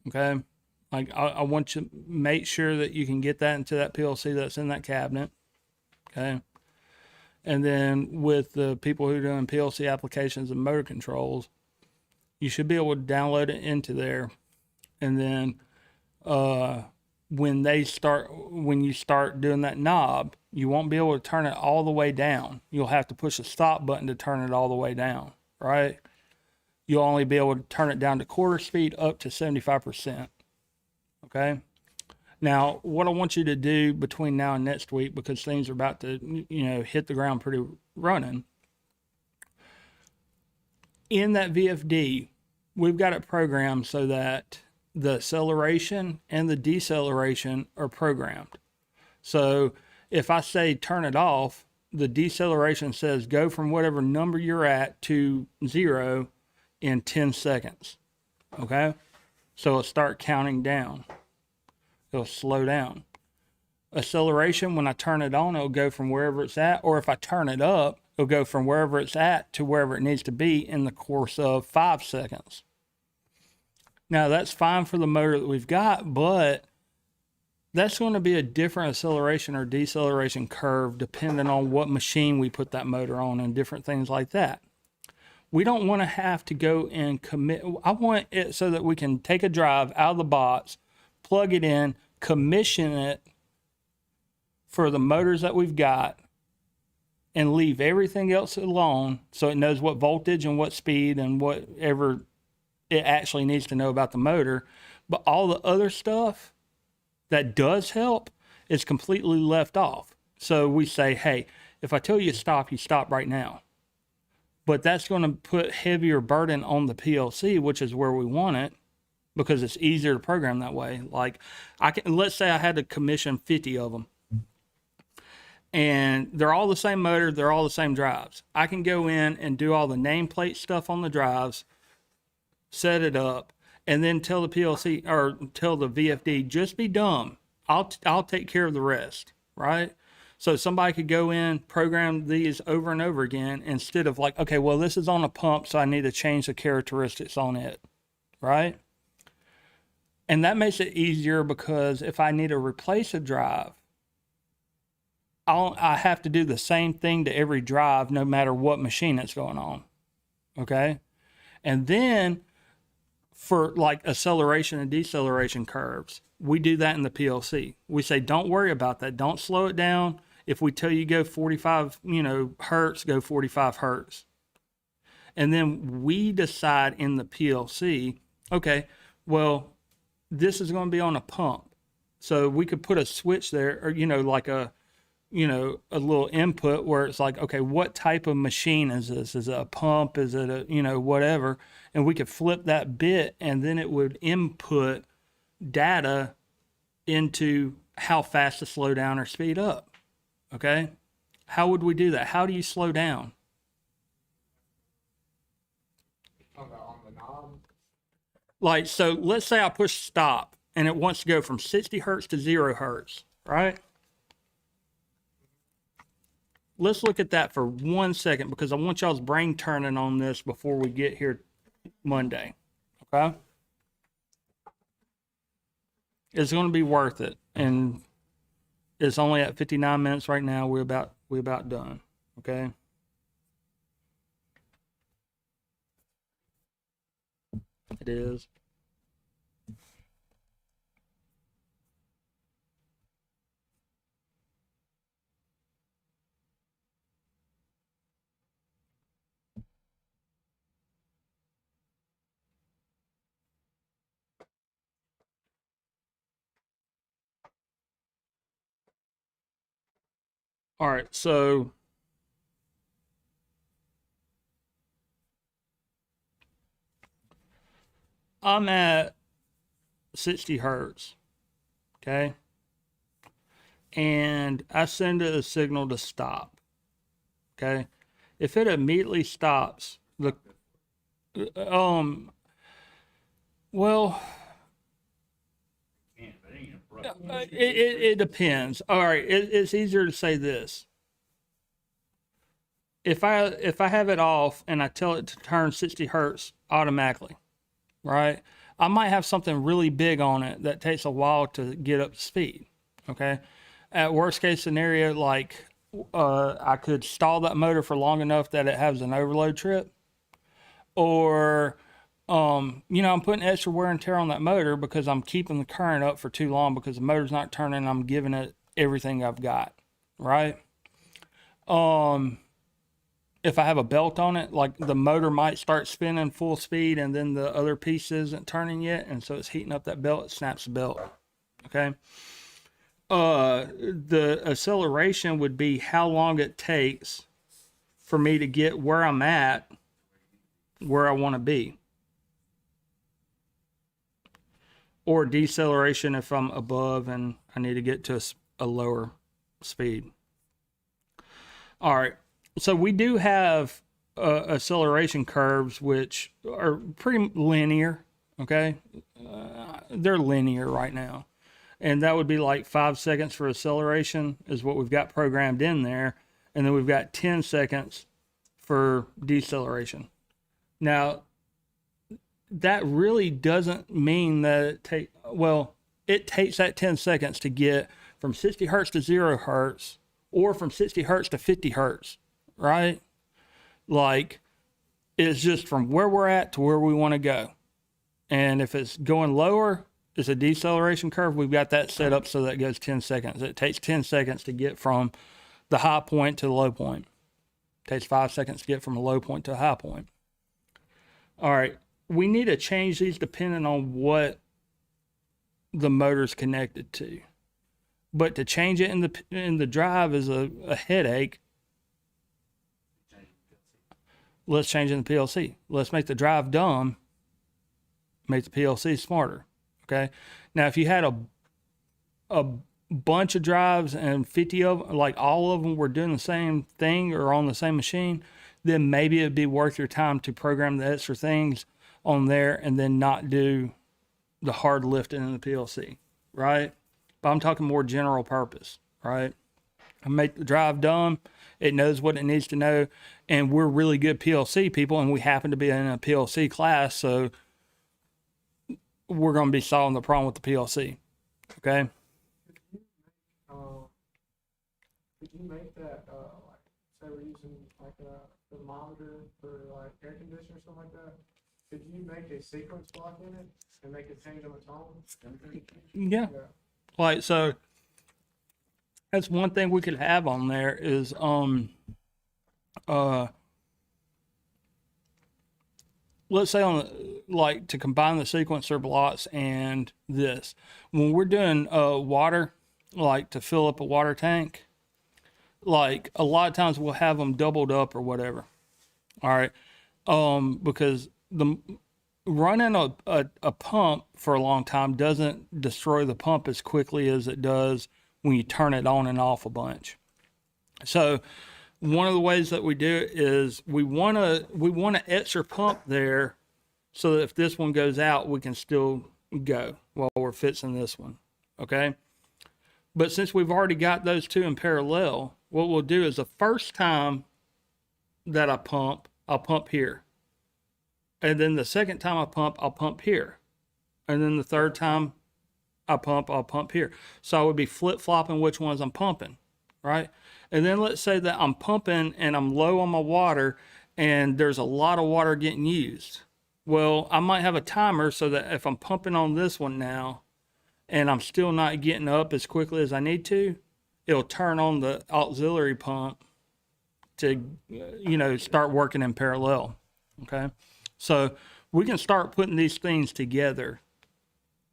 Okay. Like I want you to make sure that you can get that into that PLC that's in that cabinet. Okay. And then with the people who are doing PLC applications and motor controls, you should be able to download it into there. And then when you start doing that knob, you won't be able to turn it all the way down. You'll have to push the stop button to turn it all the way down, right? You'll only be able to turn it down to quarter speed up to 75%. Okay. Now, what I want you to do between now and next week, because things are about to, hit the ground pretty running. In that VFD, we've got it programmed so that the acceleration and the deceleration are programmed. So if I say turn it off, the deceleration says go from whatever number you're at to 0 in 10 seconds. Okay? So it'll start counting down. It'll slow down. Acceleration, when I turn it on, it'll go from wherever it's at, or if I turn it up, it'll go from wherever it's at to wherever it needs to be in the course of 5 seconds. Now, that's fine for the motor that we've got, but that's going to be a different acceleration or deceleration curve depending on what machine we put that motor on and different things like that. We don't want to have to go and commit. I want it so that we can take a drive out of the box, plug it in, commission it for the motors that we've got, and leave everything else alone so it knows what voltage and what speed and whatever it actually needs to know about the motor. But all the other stuff that does help is completely left off. So we say, hey, if I tell you to stop, you stop right now. But that's going to put heavier burden on the PLC, which is where we want it, because it's easier to program that way. Like let's say I had to commission 50 of them. And they're all the same motor, they're all the same drives. I can go in and do all the nameplate stuff on the drives, set it up, and then tell the PLC or tell the VFD, just be dumb. I'll take care of the rest, right? So somebody could go in, program these over and over again instead of like, okay, well, this is on a pump, so I need to change the characteristics on it, right? And that makes it easier because if I need to replace a drive, I have to do the same thing to every drive, no matter what machine that's going on. Okay. And then for like acceleration and deceleration curves, we do that in the PLC. We say, don't worry about that. Don't slow it down. If we tell you go 45, hertz, go 45 hertz. And then we decide in the PLC, okay, well, this is going to be on a pump. So we could put a switch there, or, like a little input where it's like, okay, what type of machine is this? Is it a pump? Is it a, whatever? And we could flip that bit and then it would input data into how fast to slow down or speed up. Okay. How would we do that? How do you slow down? On the knob. Like, so let's say I push stop and it wants to go from 60 hertz to 0 hertz, right? Let's look at that for 1 second because I want y'all's brain turning on this before we get here Monday. Okay? It's going to be worth it. And it's only at 59 minutes right now. We're about done. Okay? It is. All right, so I'm at 60 hertz. Okay. and I send it a signal to stop. Okay. If it immediately stops, well, Can't, but it ain't abrupt. it depends. All right. It's easier to say this. If I have it off and I tell it to turn 60 hertz automatically, right? I might have something really big on it that takes a while to get up to speed. Okay. At worst case scenario, like I could stall that motor for long enough that it has an overload trip, or I'm putting extra wear and tear on that motor because I'm keeping the current up for too long because the motor's not turning. I'm giving it everything I've got, right? If I have a belt on it, like the motor might start spinning full speed and then the other piece isn't turning yet, and so it's heating up that belt, it snaps the belt. Okay. The acceleration would be how long it takes for me to get where I'm at, where I want to be. Or deceleration if I'm above and I need to get to a lower speed. All right. So we do have acceleration curves which are pretty linear. Okay. They're linear right now. And that would be like 5 seconds for acceleration is what we've got programmed in there. And then we've got 10 seconds for deceleration. Now, that really doesn't mean that it takes that 10 seconds to get from 60 hertz to 0 hertz or from 60 hertz to 50 hertz, right? Like, it's just from where we're at to where we want to go. And if it's going lower, it's a deceleration curve. We've got that set up so that it goes 10 seconds. It takes 10 seconds to get from the high point to the low point. It takes 5 seconds to get from a low point to a high point. All right. We need to change these depending on what the motor's connected to. But to change it in the drive is a headache. Let's change it in the PLC. Let's make the drive dumb, make the PLC smarter. Okay. Now, if you had a bunch of drives and 50 of them, like all of them were doing the same thing or on the same machine, then maybe it'd be worth your time to program the extra things on there and then not do the hard lifting in the PLC, right? But I'm talking more general purpose, right? I make the drive dumb. It knows what it needs to know. And we're really good PLC people, and we happen to be in a PLC class, so we're going to be solving the problem with the PLC, okay? Could you make that, like, say we're using like a thermometer for like air conditioner or something like that? Could you make a sequence block in it and make it change on its own? Yeah. Like, so that's one thing we could have on there is, let's say like to combine the sequencer blocks and this, when we're doing water, like to fill up a water tank, like a lot of times we'll have them doubled up or whatever. All right. Because running a pump for a long time doesn't destroy the pump as quickly as it does when you turn it on and off a bunch. So one of the ways that we do it is we want an extra pump there so that if this one goes out, we can still go while we're fixing this one. Okay. But since we've already got those two in parallel, what we'll do is the first time that I pump, I'll pump here. And then the second time I pump, I'll pump here. And then the third time I pump, I'll pump here. So I would be flip-flopping which ones I'm pumping, right? And then let's say that I'm pumping and I'm low on my water and there's a lot of water getting used. Well, I might have a timer so that if I'm pumping on this one now and I'm still not getting up as quickly as I need to, it'll turn on the auxiliary pump to, start working in parallel. Okay. So we can start putting these things together,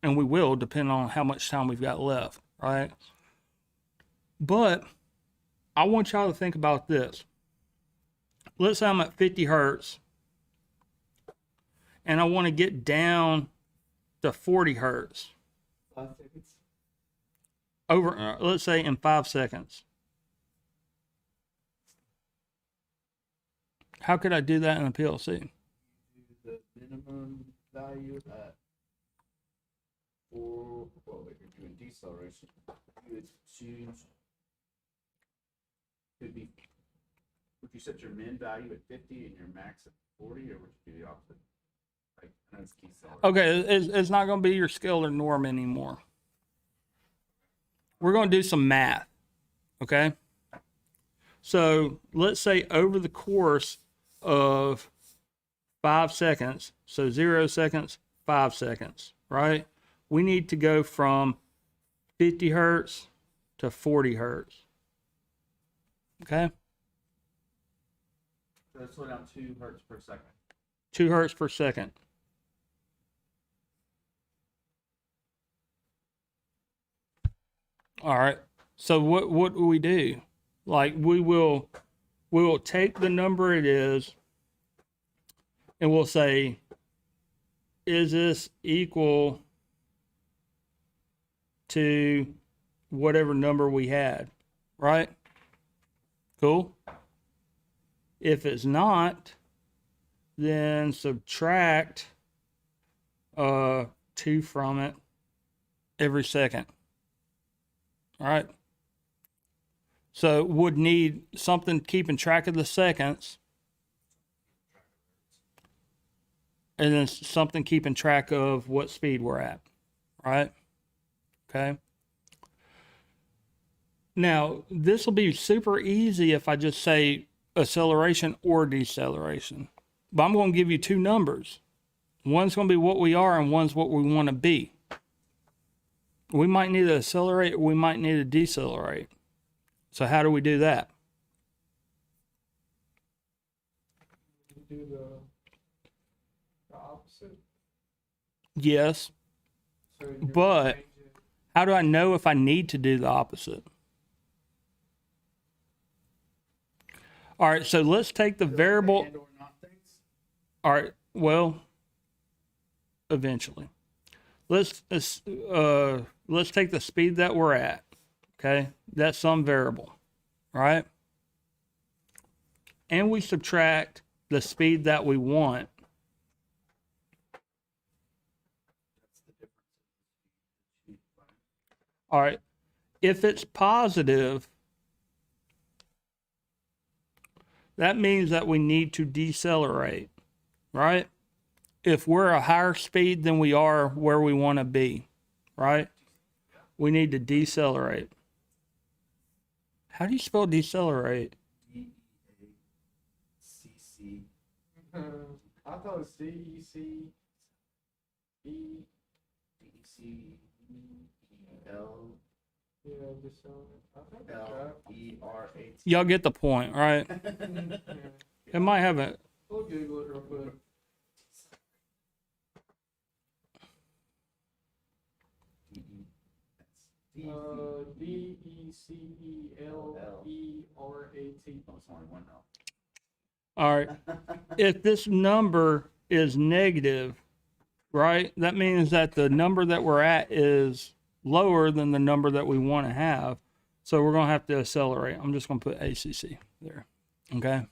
and we will, depending on how much time we've got left, right? But I want y'all to think about this. Let's say I'm at 50 hertz, and I want to get down to 40 hertz. 5 seconds. over, let's say in 5 seconds. How could I do that in a PLC? Do the minimum value at for, well, if you're doing deceleration, you would choose, could be, would you set your min value at 50 and your max at 40, or would you do the opposite? Like, I know it's deceleration. Okay, it's not going to be your scale or norm anymore. We're going to do some math, okay? So let's say over the course of 5 seconds, so 0 seconds, 5 seconds, right? We need to go from 50 hertz to 40 hertz, okay? So let's slow down 2 hertz per second. 2 hertz per second. All right. So what do we do? Like we will take the number it is and we'll say, is this equal to whatever number we had, right? Cool. If it's not, then subtract 2 from it every second. All right. So would need something keeping track of the seconds, and then something keeping track of what speed we're at. Right? Okay. Now, this will be super easy if I just say acceleration or deceleration. But I'm going to give you 2 numbers. One's going to be what we are and one's what we want to be. We might need to accelerate or we might need to decelerate. So how do we do that? You do the opposite. Yes. So you're But changing- how do I know if I need to do the opposite? All right, so let's take the variable. And or not things? All right, well, eventually. Let's take the speed that we're at. Okay, that's some variable, right? And we subtract the speed that we want. That's the difference. All right, if it's positive, that means that we need to decelerate, right? If we're a higher speed than we are where we want to be, right? We need to decelerate. How do you spell decelerate? DEACC. I thought it was DEC. DECEL. Yeah, just so I think that's right. LERAT. Y'all get the point, right? Yeah. It might have a. We'll Google it real quick. DECELERAT. Oh, it's only one now. All right. If this number is negative, right, that means that the number that we're at is lower than the number that we want to have. So we're going to have to accelerate. I'm just going to put ACC there. Okay.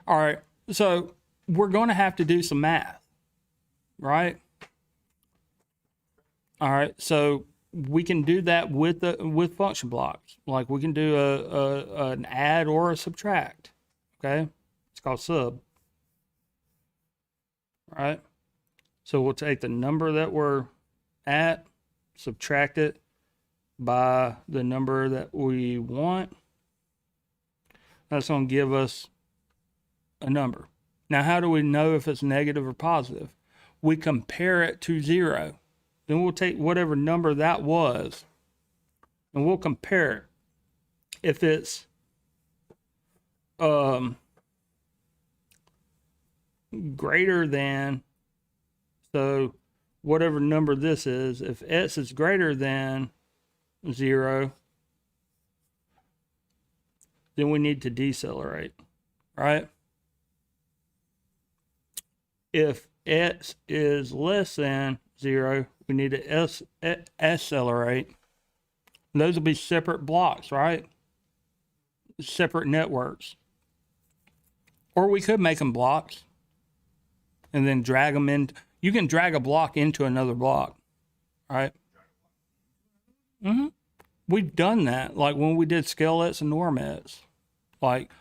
All right. So we're going to have to do some math, right? All right. So we can do that with function blocks. Like we can do an add or a subtract. Okay. It's called sub. All right. So we'll take the number that we're at, subtract it by the number that we want. That's going to give us a number. Now, how do we know if it's negative or positive? We compare it to 0. Then we'll take whatever number that was and we'll compare it. If it's greater than, so whatever number this is, if S is greater than 0, then we need to decelerate, right? If S is less than 0, we need to accelerate. Those will be separate blocks, right? Separate networks. Or we could make them blocks and then drag them in. You can drag a block into another block, right? We've done that, like when we did scalets and normets. Like,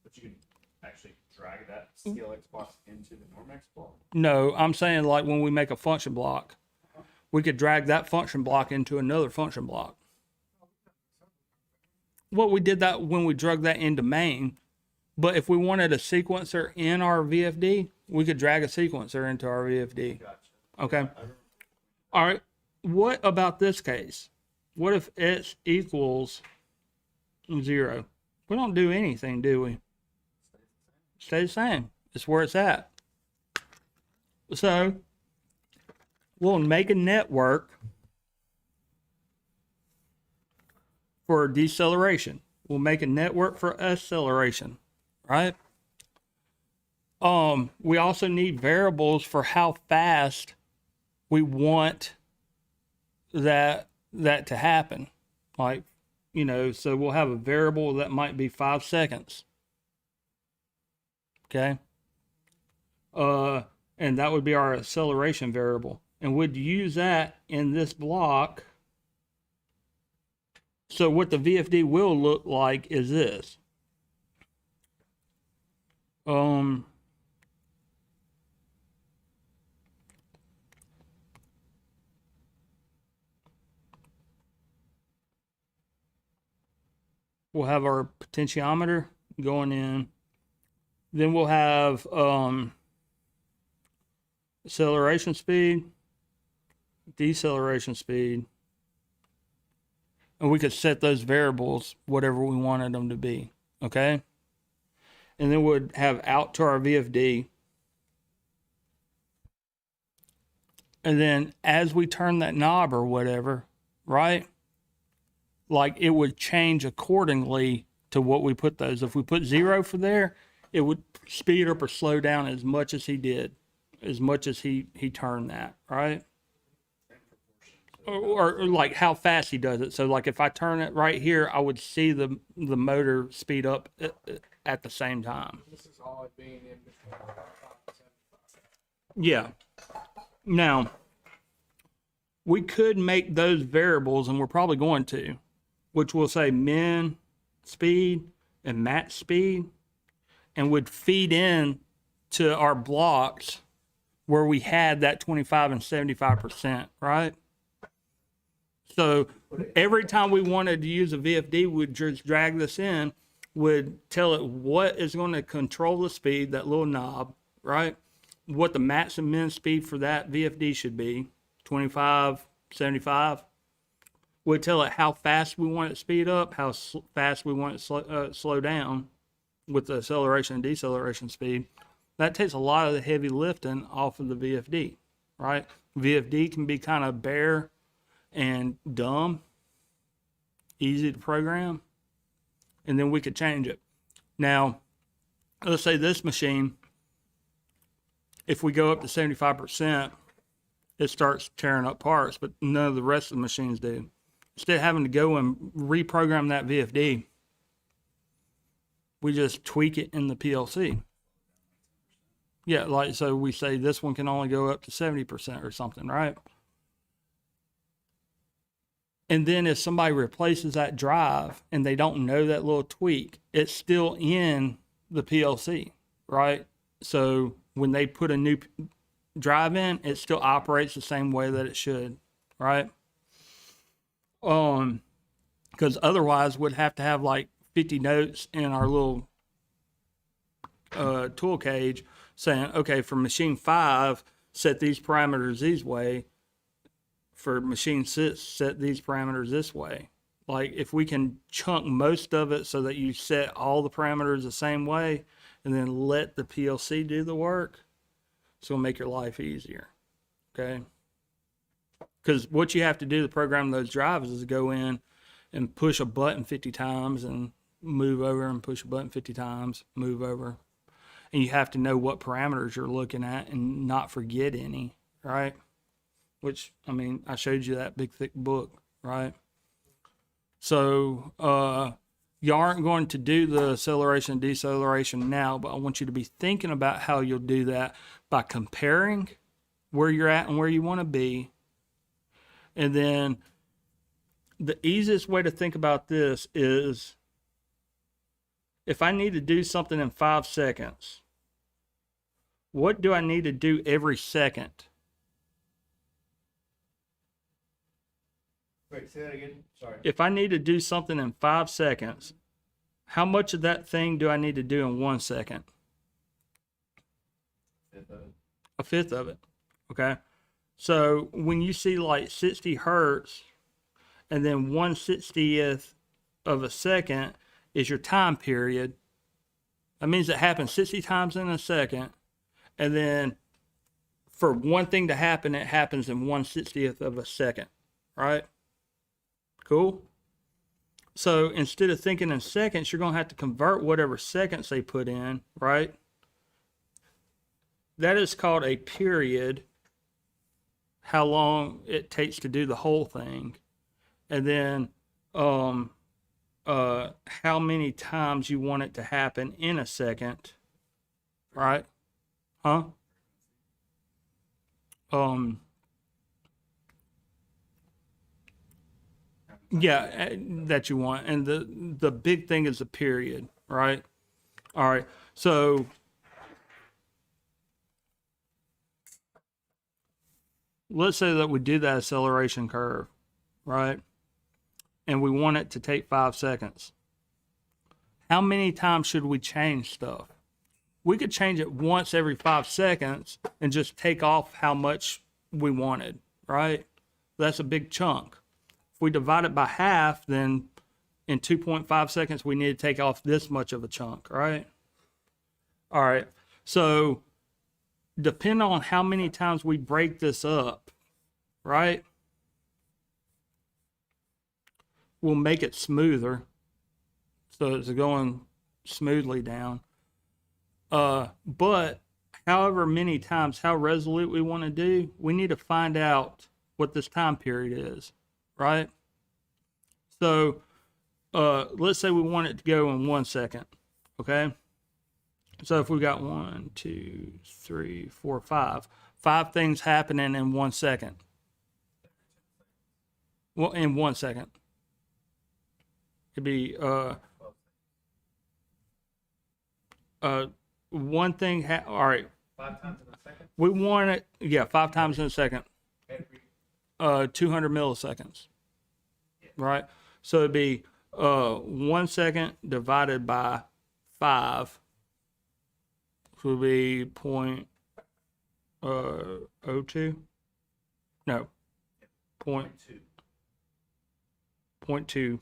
But you can actually drag that CLX block into the Normex block. no, I'm saying like when we make a function block, we could drag that function block into another function block. Well, we did that when we drug that into main. But if we wanted a sequencer in our VFD, we could drag a sequencer into our VFD. Gotcha. Okay. All right. What about this case? What if x equals 0? We don't do anything, do we? Stay the same. It's where it's at. So we'll make a network for deceleration. We'll make a network for acceleration, right? We also need variables for how fast we want that to happen. Like, you know, so we'll have a variable that might be 5 seconds. Okay. And that would be our acceleration variable. And we'd use that in this block. So what the VFD will look like is this. We'll have our potentiometer going in. Then we'll have acceleration speed, deceleration speed, and we could set those variables whatever we wanted them to be, okay? And then we'd have out to our VFD. And then as we turn that knob or whatever, right? Like it would change accordingly to what we put those. If we put 0 for there, it would speed up or slow down as much as he did, as much as he turned that, right? Or like how fast he does it. So like if I turn it right here, I would see the motor speed up at the same time. This is all it being in between 5 and 75. Yeah. Now, we could make those variables, and we're probably going to, which will say min speed and max speed, and would feed in to our blocks where we had that 25 and 75%, right? So every time we wanted to use a VFD, we'd just drag this in, would tell it what is going to control the speed, that little knob, right? What the max and min speed for that VFD should be, 25, 75. We'd tell it how fast we want it to speed up, how fast we want it to slow down with the acceleration and deceleration speed. That takes a lot of the heavy lifting off of the VFD, right? VFD can be kind of bare and dumb, easy to program, and then we could change it. Now, let's say this machine, if we go up to 75%, it starts tearing up parts, but none of the rest of the machines do. Instead of having to go and reprogram that VFD, we just tweak it in the PLC. Yeah, like, so we say this one can only go up to 70% or something, right? And then if somebody replaces that drive and they don't know that little tweak, it's still in the PLC, right? So when they put a new drive in, it still operates the same way that it should, right? Because otherwise we'd have to have like 50 notes in our little tool cage saying, okay, for machine 5, set these parameters this way. For machine 6, set these parameters this way. Like if we can chunk most of it so that you set all the parameters the same way and then let the PLC do the work, it's going to make your life easier, okay? Because what you have to do to program those drives is go in and push a button 50 times and move over and push a button 50 times, move over. And you have to know what parameters you're looking at and not forget any, right? which, I mean, I showed you that big, thick book, right? So, you aren't going to do the acceleration and deceleration now, but I want you to be thinking about how you'll do that by comparing where you're at and where you want to be. And then the easiest way to think about this is if I need to do something in 5 seconds, what do I need to do every second? Wait, say that again. Sorry. If I need to do something in 5 seconds, how much of that thing do I need to do in 1 second? A fifth of it. Okay. So when you see like 60 hertz and then 1/60th of a second is your time period, that means it happens 60 times in a second. And then for one thing to happen, it happens in 1/60th of a second, right? Cool. So instead of thinking in seconds, you're going to have to convert whatever seconds they put in, right? That is called a period, how long it takes to do the whole thing. And then how many times you want it to happen in a second, right? Huh? Yeah, that you want. And the big thing is the period, right? All right. So let's say that we do that acceleration curve, right? And we want it to take 5 seconds. How many times should we change stuff? We could change it once every 5 seconds and just take off how much we wanted, right? That's a big chunk. If we divide it by half, then in 2.5 seconds, we need to take off this much of a chunk, right? All right. So depending on how many times we break this up, right, we'll make it smoother. So it's going smoothly down. But however many times, how resolute we want to do, we need to find out what this time period is, right? So let's say we want it to go in 1 second, okay? So if we got 1, 2, 3, 4, 5 things happening in 1 second. Well, in 1 second. It'd be one thing. All right. 5 times in a second. We want it. Yeah, 5 times in a second. Every 200 milliseconds. Right. So it'd be 1 second divided by 5. Which would be 0.02. No. 0.2.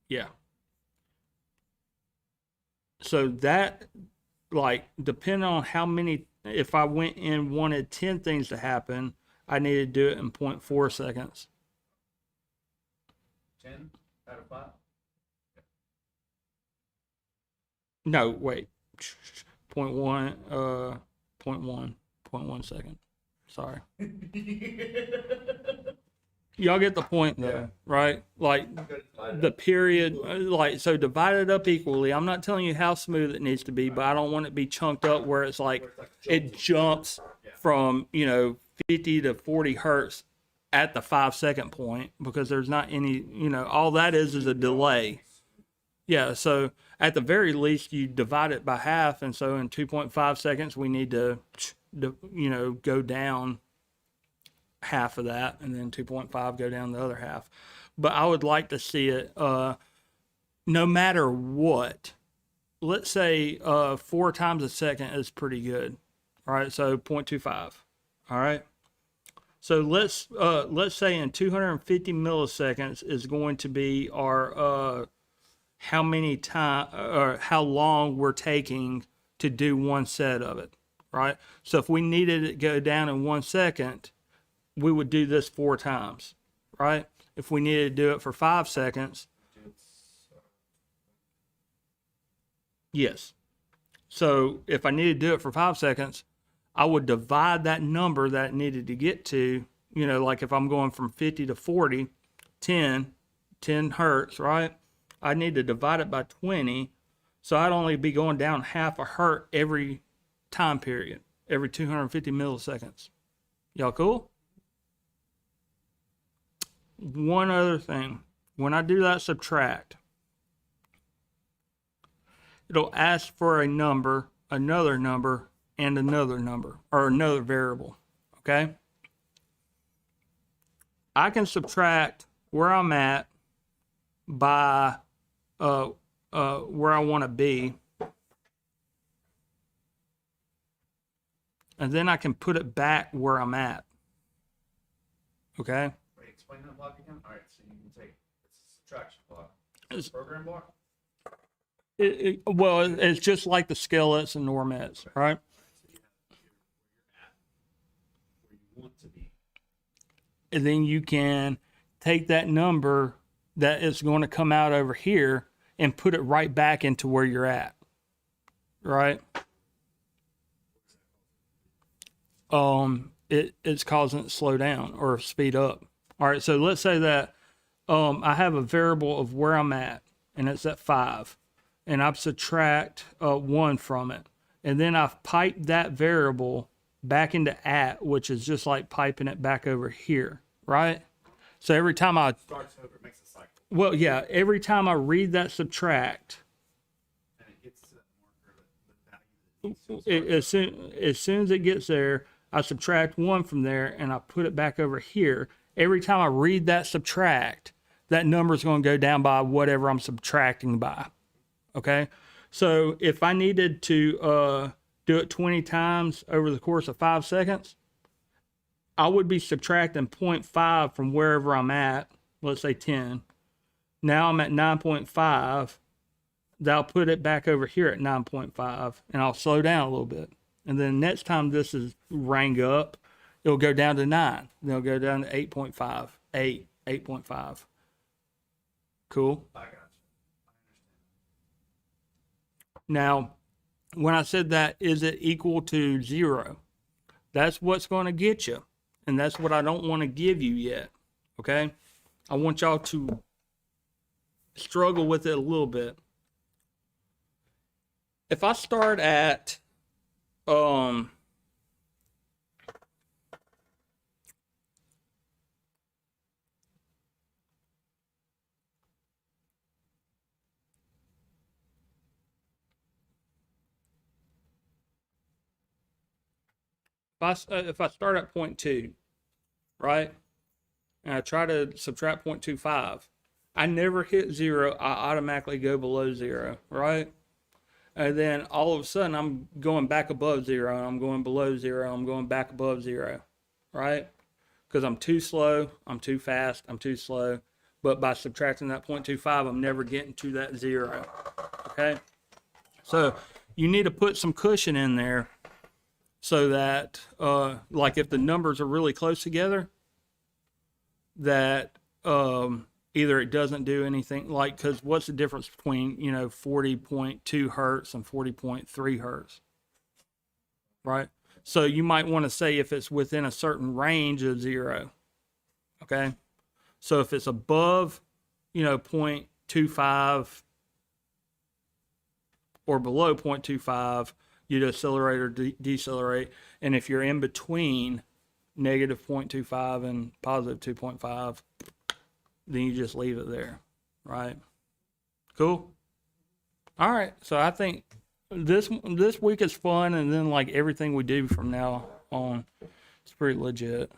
Yeah. So that, like, depending on how many, if I went in wanted 10 things to happen, I need to do it in 0.4 seconds. 10 out of 5. No, wait. 0.1 second. Sorry. Y'all get the point though, Yeah. right? Like the period, like, so divide it up equally. I'm not telling you how smooth it needs to be, but I don't want it to be chunked up where it's like it jumps from, 50 to 40 hertz at the 5 second point, because there's not any, all that is a delay. Yeah. So at the very least, you divide it by half. And so in 2.5 seconds, we need to, go down half of that, and then 2.5 go down the other half. But I would like to see it no matter what. Let's say 4 times a second is pretty good. All right, so 0.25. All right. So let's say in 250 milliseconds is going to be our how many time or how long we're taking to do one set of it. Right. So if we needed it to go down in 1 second, we would do this 4 times, right? If we needed to do it for 5 seconds, yes. So if I needed to do it for 5 seconds, I would divide that number that it needed to get to you know, like if I'm going from 50 to 40, 10 hertz, right? I need to divide it by 20. So I'd only be going down half a hertz every time period, every 250 milliseconds. Y'all cool? One other thing. When I do that subtract, it'll ask for a number, another number, and another number, or another variable. Okay? I can subtract where I'm at by where I want to be. And then I can put it back where I'm at. Okay? Wait, explain that block again? All right, so you can take, it's a subtraction block. It's- Program block? Well, it's just like the skelets and normets, right? So you have where you want to be. And then you can take that number that is going to come out over here and put it right back into where you're at, right? It's causing it to slow down or speed up. All right, so let's say that I have a variable of where I'm at, and it's at 5, and I subtract 1 from it, and then I've piped that variable back into at, which is just like piping it back over here, right? So every time I Starts over, it makes a cycle. Well, yeah, every time I read that subtract, And it gets to that marker, the value that needs to as soon as it gets there, I subtract 1 from there and I put it back over here. Every time I read that subtract, that number is going to go down by whatever I'm subtracting by. Okay? So if I needed to do it 20 times over the course of 5 seconds, I would be subtracting 0.5 from wherever I'm at, let's say 10. Now I'm at 9.5. That'll put it back over here at 9.5, and I'll slow down a little bit. And then next time this is rang up, it'll go down to 9. Then it'll go down to 8.5, 8, 8.5. Cool. I got you. Now, when I said that, is it equal to 0? That's what's going to get you. And that's what I don't want to give you yet. Okay? I want y'all to struggle with it a little bit. If I start at if I start at 0.2, right, and I try to subtract 0.25, I never hit 0. I automatically go below 0, right? And then all of a sudden I'm going back above 0, and I'm going below 0, I'm going back above 0, right? Because I'm too slow, I'm too fast, I'm too slow. But by subtracting that 0.25, I'm never getting to that 0, okay? So you need to put some cushion in there so that, like if the numbers are really close together, that either it doesn't do anything, like, because what's the difference between, 40.2 hertz and 40.3 hertz, right? So you might want to say if it's within a certain range of 0, okay? So if it's above, 0.25 or below 0.25, you accelerate or decelerate. And if you're in between negative 0.25 and positive 2.5, then you just leave it there, right? Cool? All right, so I think this week is fun, and then like everything we do from now on, it's pretty legit.